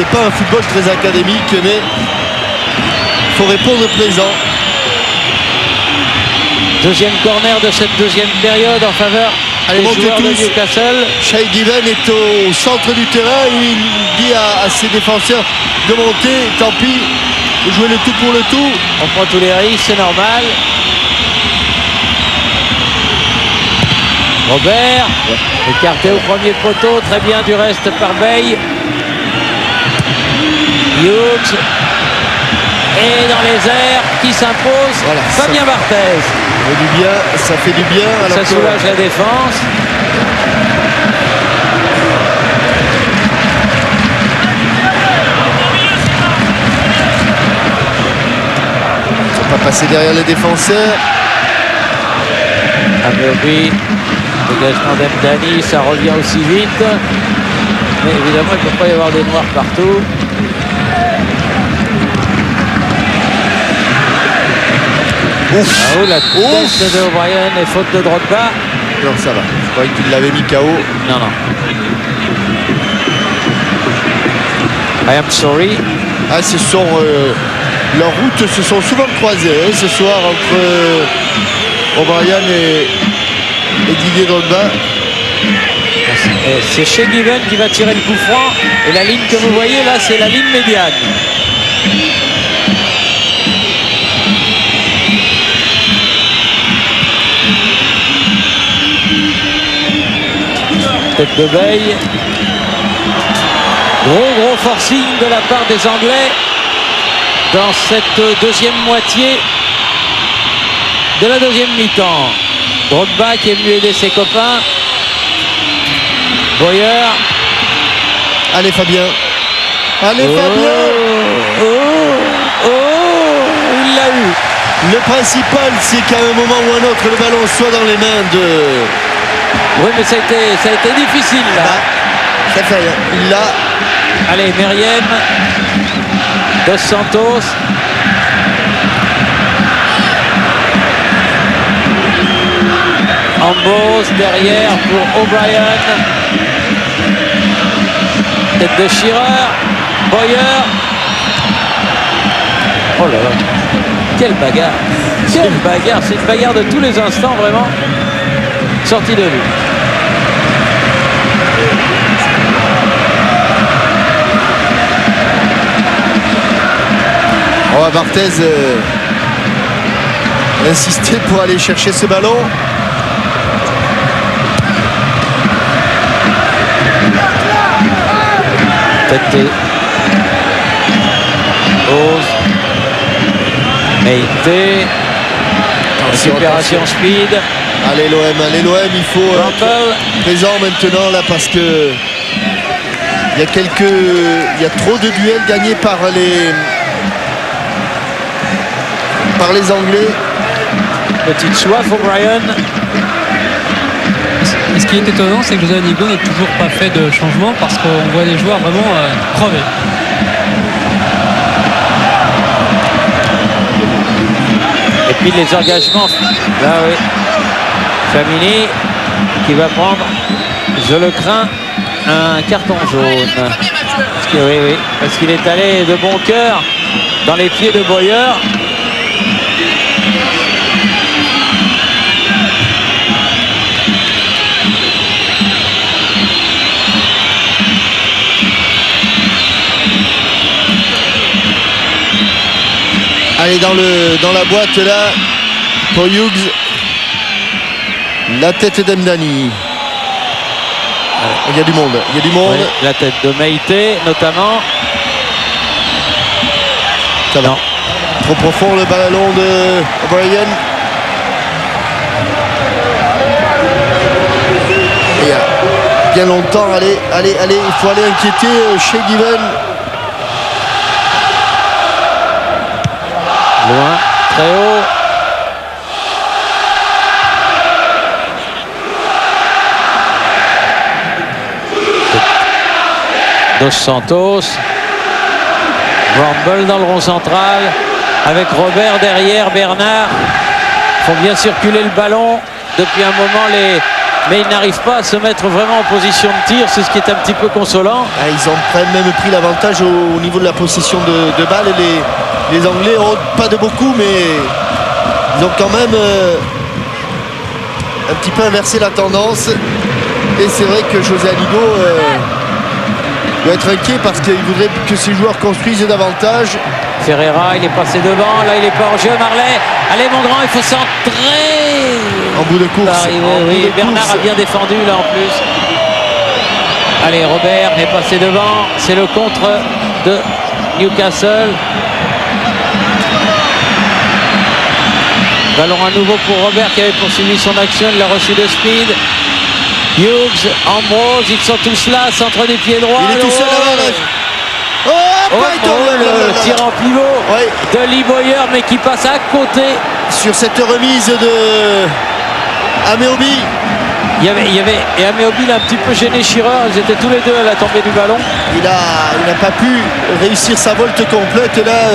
pas un football très académique, mais il faut répondre présent. Deuxième corner de cette deuxième période en faveur des joueurs de Newcastle. Shay Given est au centre du terrain. Il dit à ses défenseurs de monter, tant pis, de jouer le tout pour le tout. On prend tous les risques, c'est normal. Robert, écarté au premier poteau, très bien du reste par Bey. Hughes. Et dans les airs, qui s'impose, voilà, Fabien Barthez. Ça fait du bien. Ça soulage la défense. Il ne faut pas passer derrière les défenseurs. Ameobi, dégagement d'Mdani, ça revient aussi vite. Mais évidemment, il ne peut pas y avoir des noirs partout. Ouf. Ah, la tête de O'Brien et faute de Drogba. Non, ça va. Je croyais qu'il l'avait mis KO. Non, non. I am sorry. Ah, leurs routes se sont souvent croisées ce soir entre O'Brien et Didier Drogba. C'est Shay Given qui va tirer le coup franc. Et la ligne que vous voyez là, c'est la ligne médiane. Tête de Bey. Gros forcing de la part des Anglais dans cette deuxième moitié de la deuxième mi-temps. Drogba qui est venu aider ses copains. Boyer. Allez Fabien. Allez Fabien. Il l'a eu. Le principal, c'est qu'à un moment ou un autre, le ballon soit dans les mains de... Oui, mais ça a été difficile là. Ça fait rien. Il l'a. Allez, Meriem. Dos Santos. Ambos derrière pour O'Brien. Tête de Shearer. Boyer. Oh là là. Quelle bagarre. Quelle bagarre. C'est une bagarre de tous les instants vraiment. Sortie de vue. On va Barthez insister pour aller chercher ce ballon. Ose. Meite. Récupération speed. Allez l'OM, il faut Rumble. être présent maintenant là parce que il y a trop de duels gagnés par les Anglais. Petite soif O'Brien. Et ce qui est étonnant, c'est que José Anigo n'a toujours pas fait de changement parce qu'on voit des joueurs vraiment crever. Et puis les engagements. Là, oui. Famini qui va prendre, je le crains, un carton jaune. Parce qu'il est allé de bon cœur dans les pieds de Boyer. Allez dans la boîte là pour Hughes. La tête d'Emdani. Il y a du monde. Oui, la tête de Meite notamment. Ça va. Trop profond le ballon de O'Brien. Il y a bien longtemps. Allez, il faut aller inquiéter chez Given. Loin, très haut. Dos Santos. Bramble dans le rond central. Avec Robert derrière, Bernard. Ils font bien circuler le ballon. Depuis un moment, mais ils n'arrivent pas à se mettre vraiment en position de tir. C'est ce qui est un petit peu consolant. Ils ont même pris l'avantage au niveau de la possession de balles. Les Anglais ont pas de beaucoup, mais ils ont quand même un petit peu inversé la tendance. Et c'est vrai que José Anigo doit être inquiet parce qu'il voudrait que ses joueurs construisent davantage. Ferreira, il est passé devant. Là, il est pas en jeu. Marley, allez mon grand, il faut centrer. En bout de course. Oui, Bernard a bien défendu là en plus. Allez, Robert est passé devant. C'est le contre de Newcastle. Ballon à nouveau pour Robert qui avait poursuivi son action. Il l'a reçu de speed. Hughes, Ambrose, ils sont tous là, centre des pieds droits. Il est tout seul le tir en pivot de Lee Boyer, mais qui passe à côté. Sur cette remise de Ameobi. Et Ameobi l'a un petit peu gêné Shearer. Ils étaient tous les deux à la tombée du ballon. Il n'a pas pu réussir sa volte complète là.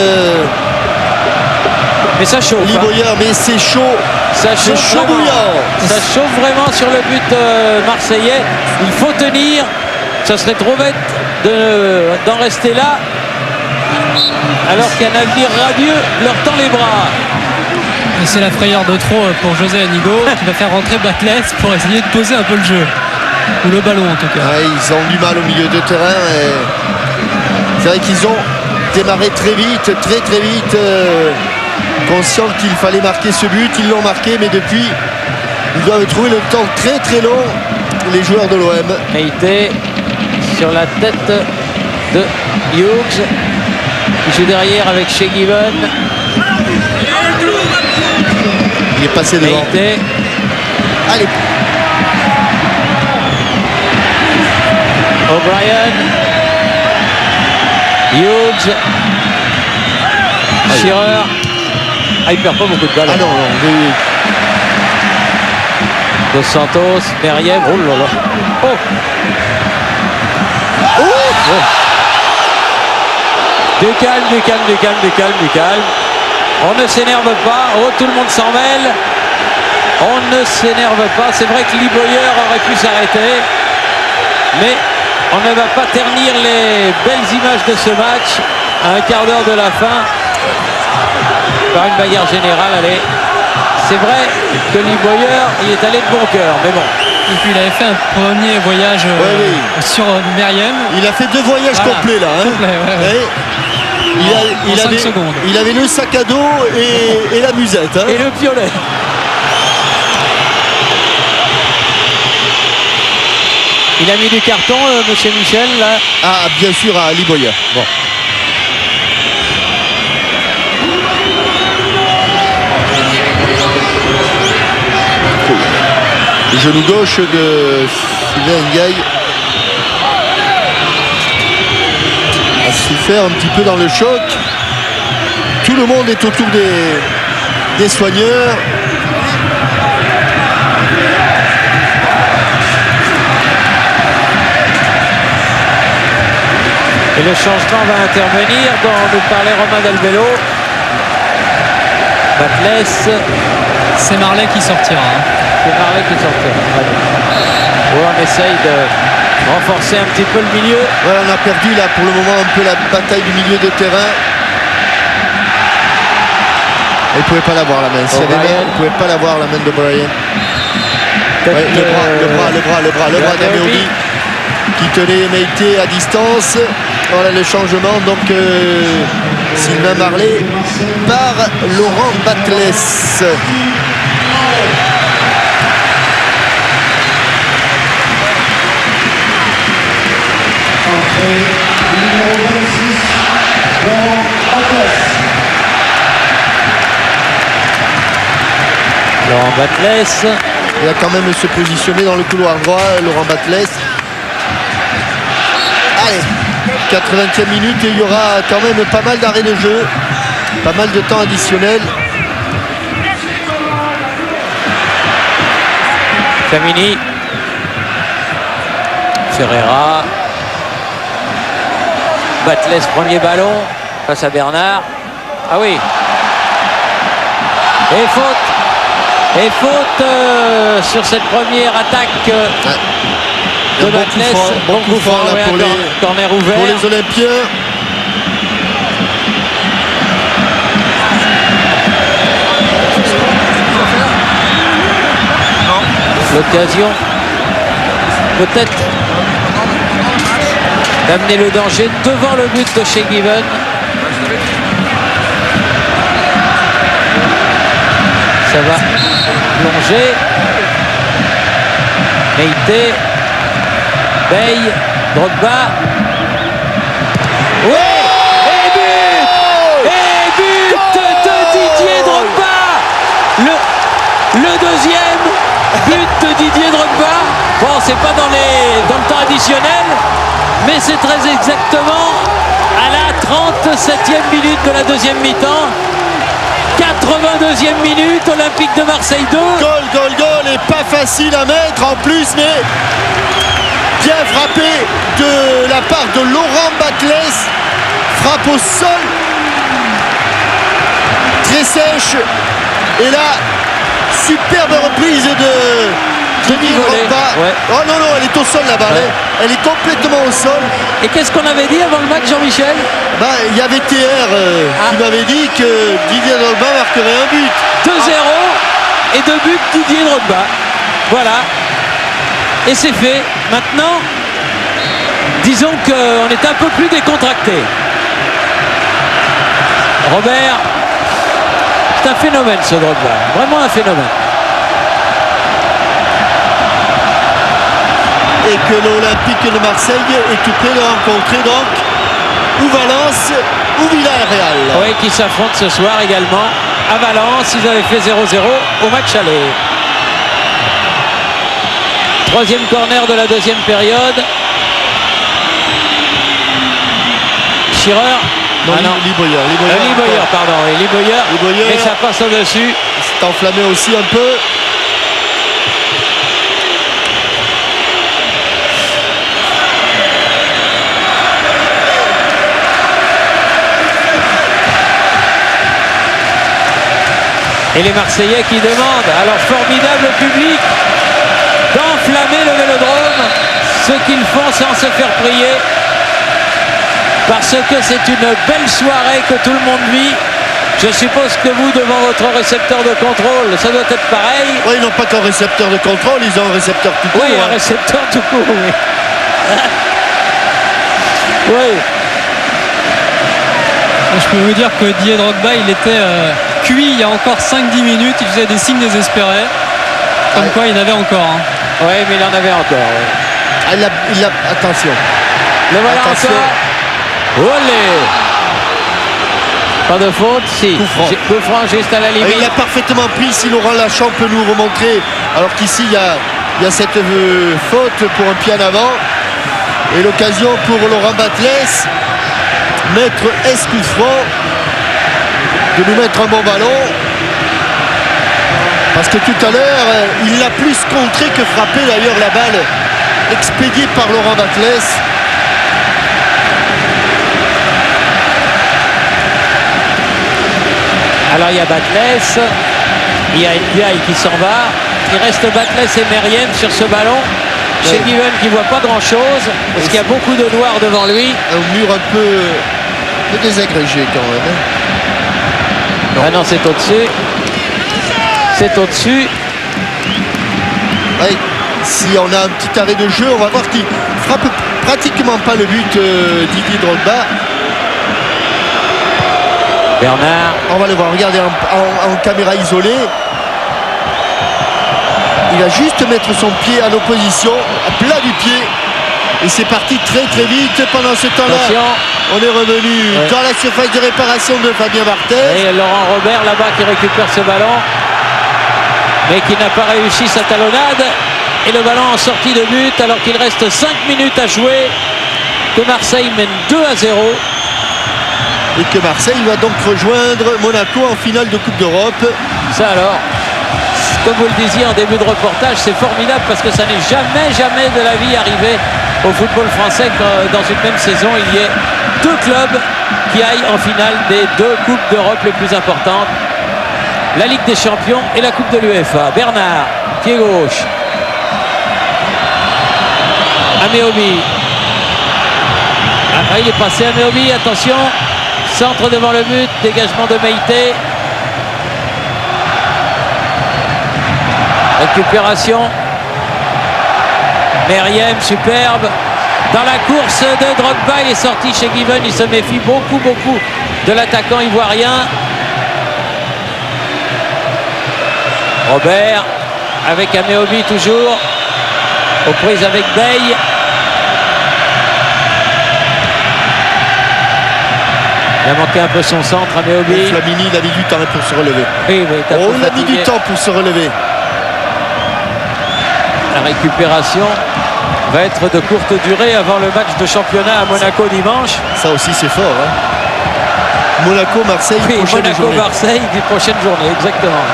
Mais ça chauffe. Lee Boyer, mais c'est chaud. Ça chauffe bouillant. Ça chauffe vraiment sur le but marseillais. Il faut tenir. Ça serait trop bête d'en rester là. Alors qu'un avenir radieux leur tend les bras. Et c'est la frayeur de trop pour José Anigo qui va faire rentrer Batles pour essayer de poser un peu le jeu. Ou le ballon en tout cas. Ils ont du mal au milieu de terrain. C'est vrai qu'ils ont démarré très vite, très vite. Conscient qu'il fallait marquer ce but, ils l'ont marqué, mais depuis, ils doivent trouver le temps très long, les joueurs de l'OM. Meite sur la tête de Hughes, qui joue derrière avec Shea Given. Il est passé devant. Meite. Allez. O'Brien. Hughes. Shearer. Il perd pas beaucoup de balles. Non. Dos Santos, Meriem. Oh là là. Du calme. On ne s'énerve pas. Tout le monde s'en mêle. On ne s'énerve pas. C'est vrai que Lee Boyer aurait pu s'arrêter. Mais on ne va pas ternir les belles images de ce match à un quart d'heure de la fin. Par une bagarre générale, allez. C'est vrai que Lee Boyer, il est allé de bon cœur, mais bon. Et puis il avait fait un premier voyage sur Meriem. Il a fait 2 voyages complets là. Complet, Il 5 secondes. Il avait le sac à dos et la musette. Et le piolet. Il a mis du carton, monsieur Michel, là. Ah, bien sûr, à Lee Boyer. Bon. genou gauche de Sylvain Ndiaye a souffert un petit peu dans le choc. Tout le monde est autour des soigneurs. Et le changement va intervenir dont nous parlait Romain Delbello. Batles. C'est Marley qui sortira. C'est Marley qui sortira. Ouais, on essaye de renforcer un petit peu le milieu. Ouais, on a perdu là pour le moment un peu la bataille du milieu de terrain. Il ne pouvait pas l'avoir la main. S'il y avait main, il ne pouvait pas l'avoir la main de Brian. Ouais, le bras d'Améobi qui tenait Meïté à distance. Voilà le changement. Donc Sylvain Marley par Laurent Batles. Laurent Batles. Il va quand même se positionner dans le couloir droit, Laurent Batles. Allez, 80e minute et il y aura quand même pas mal d'arrêts de jeu, pas mal de temps additionnel. Camini. Ferreira. Batles, premier ballon face à Bernard. Ah oui. Et faute. Et faute sur cette première attaque de Batles. Bon coup franc là pour corner ouvert. Pour les Olympiens. L'occasion peut-être d'amener le danger devant le but de chez Given. Ça va plonger. Meïté. Veille. Drogba. Oui. Et but. Et but de Didier Drogba. Le deuxième but de Didier Drogba. Bon, c'est pas dans le temps additionnel, mais c'est très exactement à la 37e minute de la deuxième mi-temps. 82e minute, Olympique de Marseille 2. Goal et pas facile à mettre en plus, mais bien frappé de la part de Laurent Batles. Frappe au sol, très sèche. Et là, superbe reprise de Didier Drogba. Ouais. Oh non, elle est au sol là-bas. Ouais. Elle est complètement au sol. Et qu'est-ce qu'on avait dit avant le match, Jean-Michel? Il y avait TR qui m'avait dit que Didier Drogba marquerait un but. 2-0 et 2 buts Didier Drogba. Voilà. Et c'est fait. Maintenant, disons qu'on est un peu plus décontracté. Robert, c'est un phénomène ce Drogba. Vraiment un phénomène. Et que l'Olympique de Marseille est tout près de rencontrer donc ou Valence ou Villarreal. Oui, qui s'affrontent ce soir également à Valence. Ils avaient fait 0-0 au match aller. Troisième corner de la deuxième période. Schirrer. Non, Liboyer, pardon. Liboyer, mais ça passe au-dessus. C'est enflammé aussi un peu. Et les Marseillais qui demandent à leur formidable public d'enflammer le Vélodrome, ce qu'ils font sans se faire prier, parce que c'est une belle soirée que tout le monde vit. Je suppose que vous, devant votre récepteur de contrôle, ça doit être pareil. Oui, ils n'ont pas qu'un récepteur de contrôle, ils ont un récepteur tout court. Oui, un récepteur tout court, oui. Oui. Je peux vous dire que Didier Drogba, il était cuit il y a encore 5-10 minutes. Il faisait des signes désespérés. Comme quoi, il en avait encore. Oui, mais il en avait encore. Ouais. Attention. Le voilà encore. Olé. Pas de faute, si. Coup franc juste à la limite. Il a parfaitement pris. Si Laurent Lachant peut nous remontrer. Alors qu'ici, il y a Il y a cette faute pour un pied en avant. Et l'occasion pour Laurent Batles, maître Escouffrant, de nous mettre un bon ballon. Parce que tout à l'heure, il l'a plus contré que frappé d'ailleurs la balle expédiée par Laurent Batles. Alors il y a Batles, il y a Ndiaye qui s'en va. Il reste Batles et Meriem sur ce ballon. Chez Given qui voit pas grand chose parce qu'il y a beaucoup de noirs devant lui. Un mur un peu désagrégé quand même. Ah non, c'est au-dessus. C'est au-dessus. Ouais, si on a un petit arrêt de jeu, on va voir qu'il frappe pratiquement pas le but Didier Drogba. Bernard. On va le voir, regardez en caméra isolée. Il va juste mettre son pied en opposition, à plat du pied. Et c'est parti très très vite. Pendant ce temps-là, on est revenu dans la surface de réparation de Fabien Barthez. Et Laurent Robert là-bas qui récupère ce ballon, mais qui n'a pas réussi sa talonnade. Et le ballon en sortie de but alors qu'il reste 5 minutes à jouer. Que Marseille mène 2-0. Et que Marseille va donc rejoindre Monaco en finale de Coupe d'Europe. Ça alors, comme vous le disiez en début de reportage, c'est formidable parce que ça n'est jamais de la vie arrivé au football français que dans une même saison il y ait deux clubs qui aillent en finale des deux Coupes d'Europe les plus importantes, la Ligue des Champions et la Coupe de l'UEFA. Bernard, pied gauche. Ameobi. Ah, il est passé Ameobi, attention. Centre devant le but, dégagement de Meïté. Récupération. Meriem, superbe. Dans la course de Drogba, il est sorti chez Given. Il se méfie beaucoup de l'attaquant ivoirien. Robert avec Ameobi toujours. Aux prises avec Bey. Il a manqué un peu son centre, Ameobi. Flamini, il a mis du temps pour se relever. Oui, il a mis du temps pour se relever. La récupération va être de courte durée avant le match de championnat à Monaco dimanche. Ça aussi c'est fort. Hein. Monaco-Marseille, Monaco-Marseille, prochaine journée, exactement.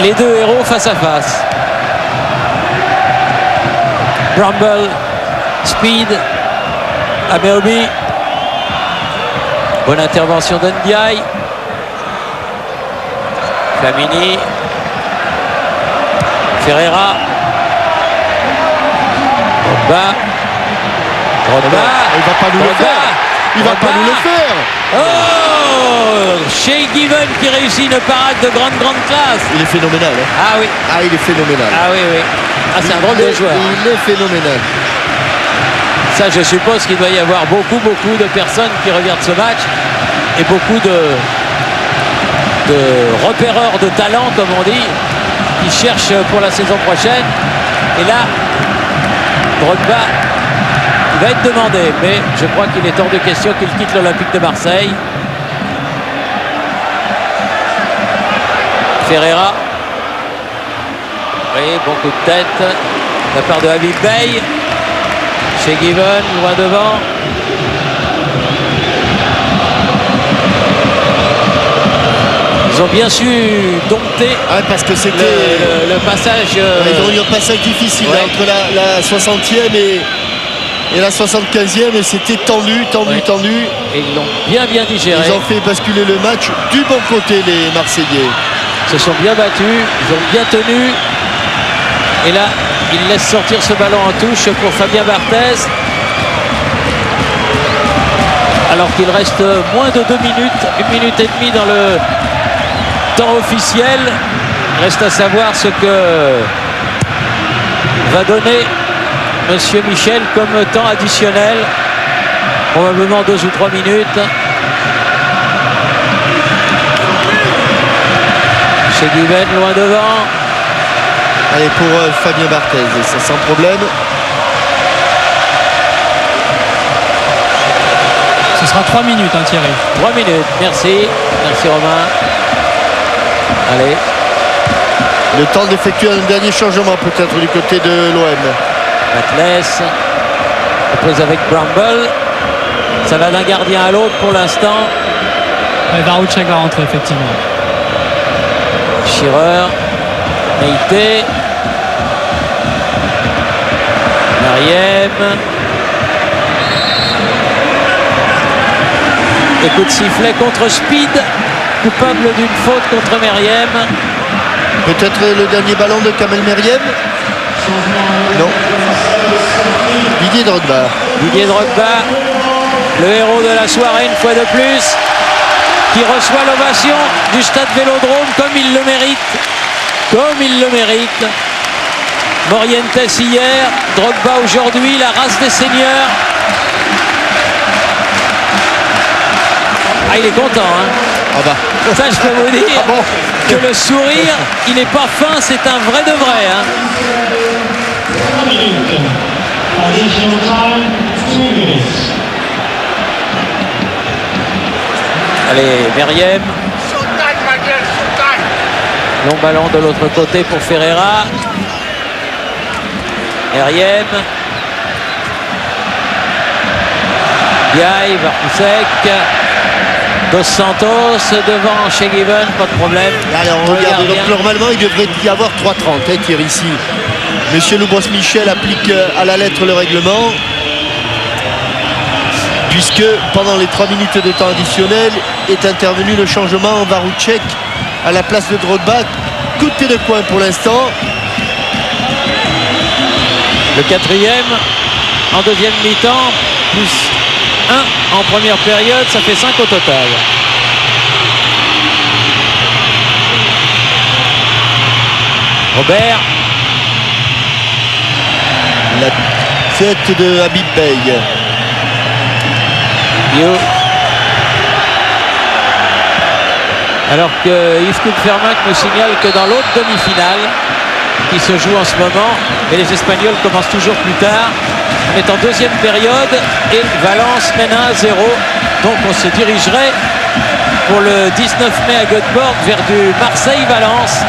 Les deux héros face à face. Bramble, Speed, Ameobi. Bonne intervention d'Ndiaye. Flamini. Ferreira. Drogba. Il va pas nous le faire. Il va pas nous le faire. Oh, Shea Given qui réussit une parade de grande classe. Il est phénoménal. Hein. Ah oui. Ah, il est phénoménal. Ah oui. Ah, c'est un drôle de joueur. Il est phénoménal. Ça, je suppose qu'il doit y avoir beaucoup de personnes qui regardent ce match et beaucoup de repéreurs de talent, comme on dit, qui cherchent pour la saison prochaine. Et là, Drogba, il va être demandé, mais je crois qu'il est hors de question qu'il quitte l'Olympique de Marseille. Ferreira. Oui, bon coup de tête de la part de Habib Bey. Chez Given, loin devant. Ils ont bien su dompter parce que c'était le passage. Ils ont eu un passage difficile entre la 60e et la 75e et c'était tendu. Et ils l'ont bien digéré. Ils ont fait basculer le match du bon côté, les Marseillais. Ils se sont bien battus, ils ont bien tenu. Et là, il laisse sortir ce ballon en touche pour Fabien Barthez. Alors qu'il reste moins de 2 minutes, 1 minute et demie dans le temps officiel. Reste à savoir ce que va donner Monsieur Michel comme temps additionnel. Probablement 2 ou 3 minutes. Chez Given, loin devant. Allez, pour Fabien Barthez, ça sans problème. Ce sera 3 minutes, hein, Thierry. 3 minutes, merci. Merci Romain. Allez. Le temps d'effectuer un dernier changement peut-être du côté de l'OM. Batless pose avec Bramble. Ça va d'un gardien à l'autre pour l'instant. Varouchek va rentrer effectivement. Shearer, Meite, Meriem. Et coup de sifflet contre Speed, coupable d'une faute contre Meriem. Peut-être le dernier ballon de Kamel Meriem. Non. Didier Drogba. Didier Drogba, le héros de la soirée une fois de plus, qui reçoit l'ovation du stade Vélodrome comme il le mérite. Comme il le mérite. Morientes hier, Drogba aujourd'hui, la race des seigneurs. Ah, il est content, hein. Ah bah. Ça, je peux vous dire Ah bon. que le sourire, il n'est pas fin, c'est un vrai de vrai, hein. Allez, Meriem. Long ballon de l'autre côté pour Ferreira. Meriem. Diaye, Bartousek. Dos Santos devant chez Given, pas de problème. Allez, on regarde. Donc normalement il devrait y avoir 3,30 hein, Thierry ici. Monsieur Loubos-Michel applique à la lettre le règlement, puisque pendant les 3 minutes de temps additionnel est intervenu le changement en Varouchek à la place de Drogba. Coup de pied de coin pour l'instant. Le quatrième en deuxième mi-temps, plus 1 en première période, ça fait 5 au total. Robert. La tête de Habib Bey. Yo. Alors que Yves Koupfermac me signale que dans l'autre demi-finale qui se joue en ce moment, et les Espagnols commencent toujours plus tard, on est en deuxième période et Valence mène 1-0. Donc on se dirigerait pour le 19 mai à Göteborg vers du Marseille-Valence.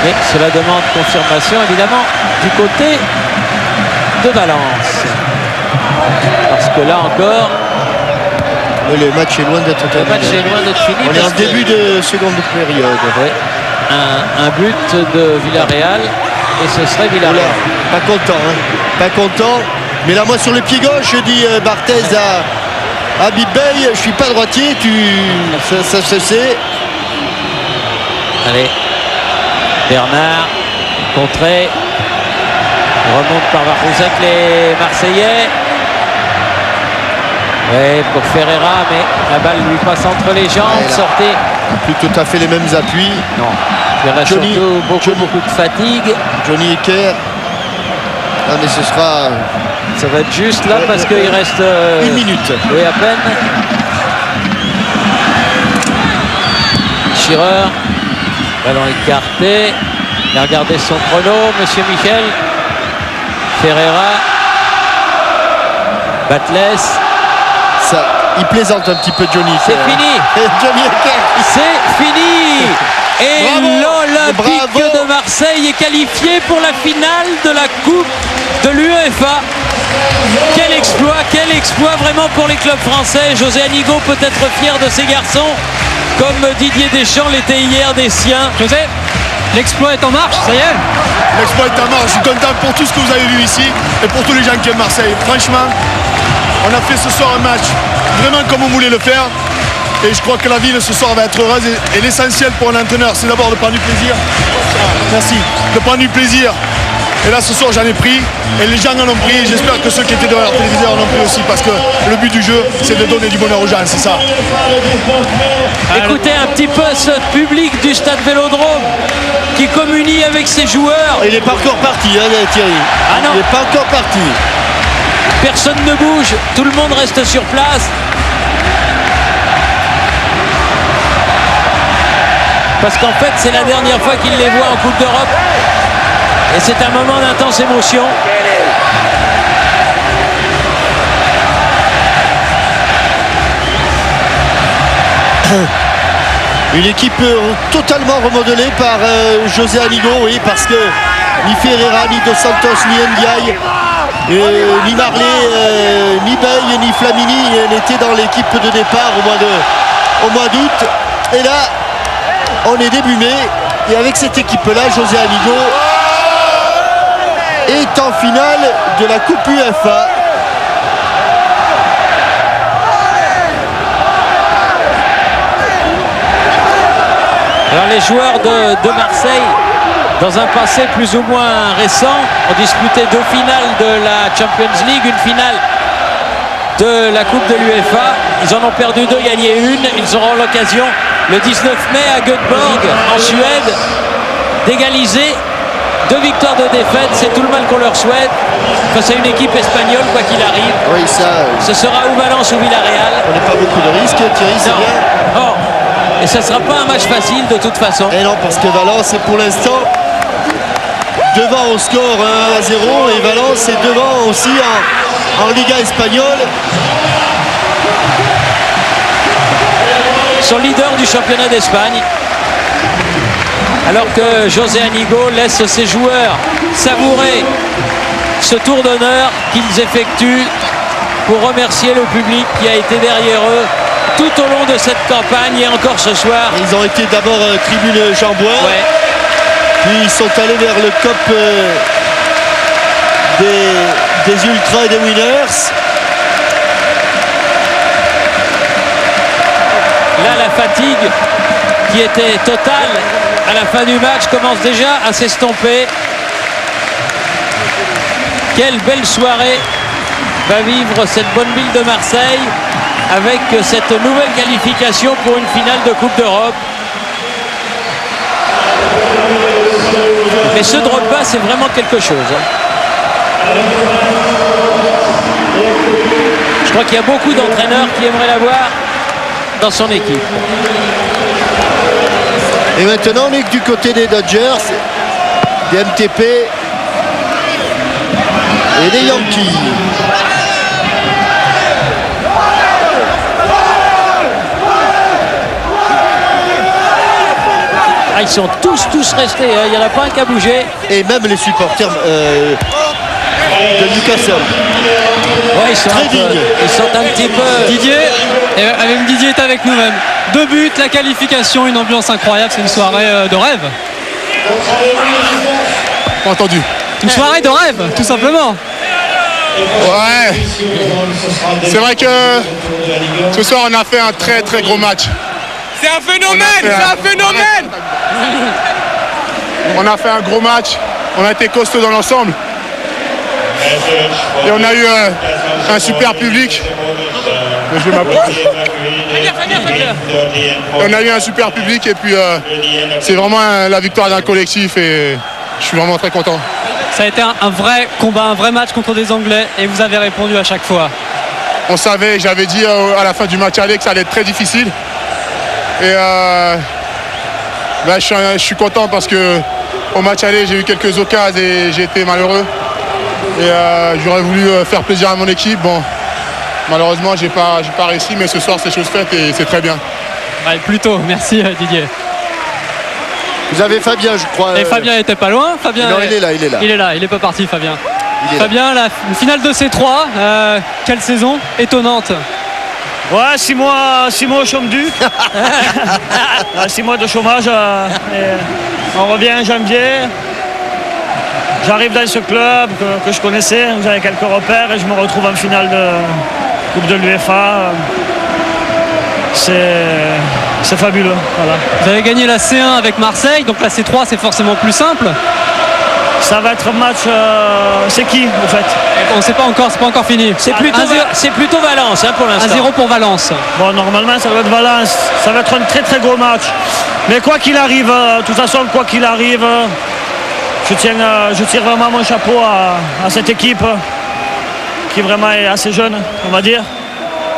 Et cela demande confirmation évidemment du côté de Valence. Parce que là encore, le match est loin d'être le terminé. match est loin d'être fini. On est en début de seconde période. Ouais. Un but de Villarreal et ce serait Villarreal. Oula, pas content, hein. Pas content. Mais là, moi, sur le pied gauche, je dis Barthez à Habib Bey, je suis pas droitier, ça se sait. Allez, Bernard, contré, remonte par Varouzek, les Marseillais. Ouais, pour Ferreira, mais la balle lui passe entre les jambes, ouais, sortez. Plus tout à fait les mêmes appuis. Non, il y en a Johnny, surtout beaucoup de fatigue. Johnny Ecker. Ah, mais ce sera... Ça va être juste là parce qu'il reste... 1 minute. Oui, à peine. Shearer, ballon écarté. Il a regardé son chrono, monsieur Michel. Ferreira. Batless. Ça, il plaisante un petit peu Johnny. C'est fini. Johnny Ecker. C'est fini. Et l'Olympique Bravo. de Marseille est qualifié pour la finale de la Coupe de l'UEFA. Quel exploit vraiment pour les clubs français. José Anigo peut être fier de ses garçons, comme Didier Deschamps l'était hier des siens. José, l'exploit est en marche, ça y est. L'exploit est en marche. Je suis content pour tout ce que vous avez vu ici et pour tous les gens qui aiment Marseille. Franchement, on a fait ce soir un match vraiment comme on voulait le faire. Et je crois que la ville ce soir va être heureuse. Et l'essentiel pour un entraîneur, c'est d'abord de prendre du plaisir. Merci. De prendre du plaisir. Et là, ce soir, j'en ai pris. Et les gens en ont pris. Et j'espère que ceux qui étaient devant leur téléviseur en ont pris aussi. Parce que le but du jeu, c'est de donner du bonheur aux gens. C'est ça. Écoutez un petit peu ce public du stade Vélodrome qui communie avec ses joueurs. Il n'est pas encore parti, hein, Thierry. Ah non. Il n'est pas encore parti. Personne ne bouge. Tout le monde reste sur place. Parce qu'en fait, c'est la dernière fois qu'il les voit en Coupe d'Europe. Et c'est un moment d'intense émotion. Une équipe totalement remodelée par José Anigo, oui, parce que ni Ferreira, ni Dos Santos, ni Ndiaye, ni Marley, ni Bey, ni Flamini n'étaient dans l'équipe de départ au mois d'août. Et là, on est début mai. Et avec cette équipe-là, José Anigo est en finale de la Coupe UEFA. Alors les joueurs de Marseille, dans un passé plus ou moins récent, ont disputé 2 finales de la Champions League, une finale de la Coupe de l'UEFA. Ils en ont perdu 2, gagné une. Ils auront l'occasion le 19 mai à Göteborg en Suède d'égaliser. 2 victoires, 2 défaites, c'est tout le mal qu'on leur souhaite face à une équipe espagnole, quoi qu'il arrive. Oui, ce sera ou Valence ou Villarreal. On n'a pas beaucoup de risques, Thierry, c'est bien. Oh. Et ce ne sera pas un match facile de toute façon. Et non, parce que Valence est pour l'instant devant au score 1-0 et Valence est devant aussi en Liga espagnole. Ils sont leaders du championnat d'Espagne. Alors que José Anigo laisse ses joueurs savourer ce tour d'honneur qu'ils effectuent pour remercier le public qui a été derrière eux tout au long de cette campagne et encore ce soir. Ils ont été d'abord tribune Jean-Bouin, ouais. Puis ils sont allés vers le COP des Ultras et des Winners. Là, la fatigue qui était totale à la fin du match commence déjà à s'estomper. Quelle belle soirée va vivre cette bonne ville de Marseille avec cette nouvelle qualification pour une finale de Coupe d'Europe. Mais ce Drogba, c'est vraiment quelque chose. Je crois qu'il y a beaucoup d'entraîneurs qui aimeraient l'avoir dans son équipe. Et maintenant, on est du côté des Dodgers, des MTP et des Yankees. Ah, ils sont tous restés, hein. Il n'y en a pas un qui a bougé. Et même les supporters de Newcastle. Ouais, ils sont un petit peu... Didier, et même Didier est avec nous-mêmes. 2 buts, la qualification, une ambiance incroyable, c'est une soirée de rêve. Pas entendu. Une soirée de rêve, tout simplement. Ouais. C'est vrai que ce soir on a fait un très très gros match. C'est un phénomène, On a fait un gros match. On a été costaud dans l'ensemble. Et on a eu un super public. On a eu un super public et puis c'est vraiment la victoire d'un collectif et je suis vraiment très content. Ça a été un vrai combat, un vrai match contre des Anglais et vous avez répondu à chaque fois. On savait, j'avais dit à la fin du match aller que ça allait être très difficile. Et là, je suis content parce que au match aller, j'ai eu quelques occasions et j'ai été malheureux. Et j'aurais voulu faire plaisir à mon équipe. Bon, malheureusement, j'ai pas réussi, mais ce soir, c'est chose faite et c'est très bien. Ouais, plutôt, merci Didier. Vous avez Fabien, je crois. Et Fabien était pas loin. Fabien, non, il est là. Il est pas parti, Fabien. Fabien, la finale de C3, quelle saison étonnante. Ouais, 6 mois au chômage. 6 mois de chômage. On revient en janvier. J'arrive dans ce club que je connaissais, où j'avais quelques repères et je me retrouve en finale de Coupe de l'UEFA. C'est fabuleux. Voilà. Vous avez gagné la C1 avec Marseille, donc la C3 c'est forcément plus simple. Ça va être un match. C'est qui en fait? On ne sait pas encore, c'est pas encore fini. C'est plutôt Valence hein, pour l'instant. 1-0 pour Valence. Bon, normalement ça doit être Valence. Ça va être un très très gros match. Mais quoi qu'il arrive, de toute façon, quoi qu'il arrive, je tire vraiment mon chapeau à cette équipe qui vraiment est assez jeune, on va dire.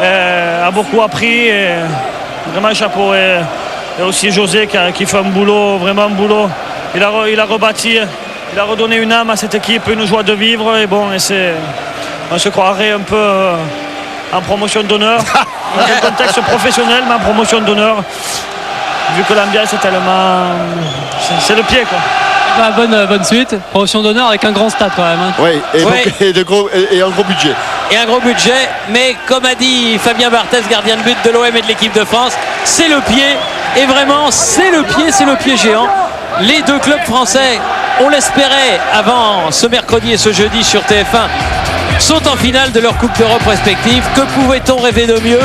A beaucoup appris et vraiment chapeau. Et aussi José qui fait un boulot, vraiment un boulot. Il a rebâti. Il a redonné une âme à cette équipe, une joie de vivre et bon, on se croirait un peu en promotion d'honneur. dans un contexte professionnel, ma promotion d'honneur. Vu que l'ambiance est tellement... C'est le pied, quoi. Bah, bonne suite. Promotion d'honneur avec un grand stade quand même. Hein. Oui, et un gros budget. Et un gros budget, mais comme a dit Fabien Barthez, gardien de but de l'OM et de l'équipe de France, c'est le pied. Et vraiment, c'est le pied géant. Les deux clubs français, on l'espérait avant ce mercredi et ce jeudi sur TF1, sont en finale de leur Coupe d'Europe respective. Que pouvait-on rêver de mieux?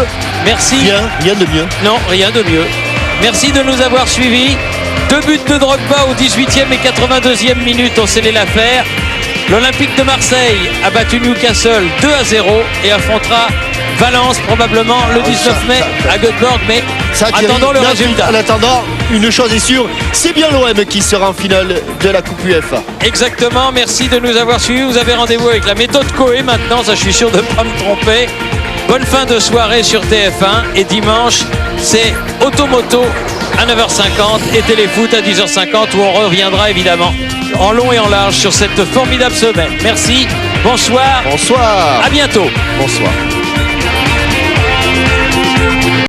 Merci. Rien de mieux. Non, rien de mieux. Merci de nous avoir suivis. 2 buts de Drogba au 18e et 82e minute ont scellé l'affaire. L'Olympique de Marseille a battu Newcastle 2-0 et affrontera Valence probablement le 19 mai à Göteborg, mais attendons le résultat. En attendant, une chose est sûre, c'est bien l'OM qui sera en finale de la Coupe UEFA. Exactement, merci de nous avoir suivis. Vous avez rendez-vous avec la méthode Coé maintenant, ça je suis sûr de ne pas me tromper. Bonne fin de soirée sur TF1 et dimanche, c'est Automoto à 9h50 et Téléfoot à 10h50 où on reviendra évidemment en long et en large sur cette formidable semaine. Merci, bonsoir. Bonsoir. À bientôt. Bonsoir.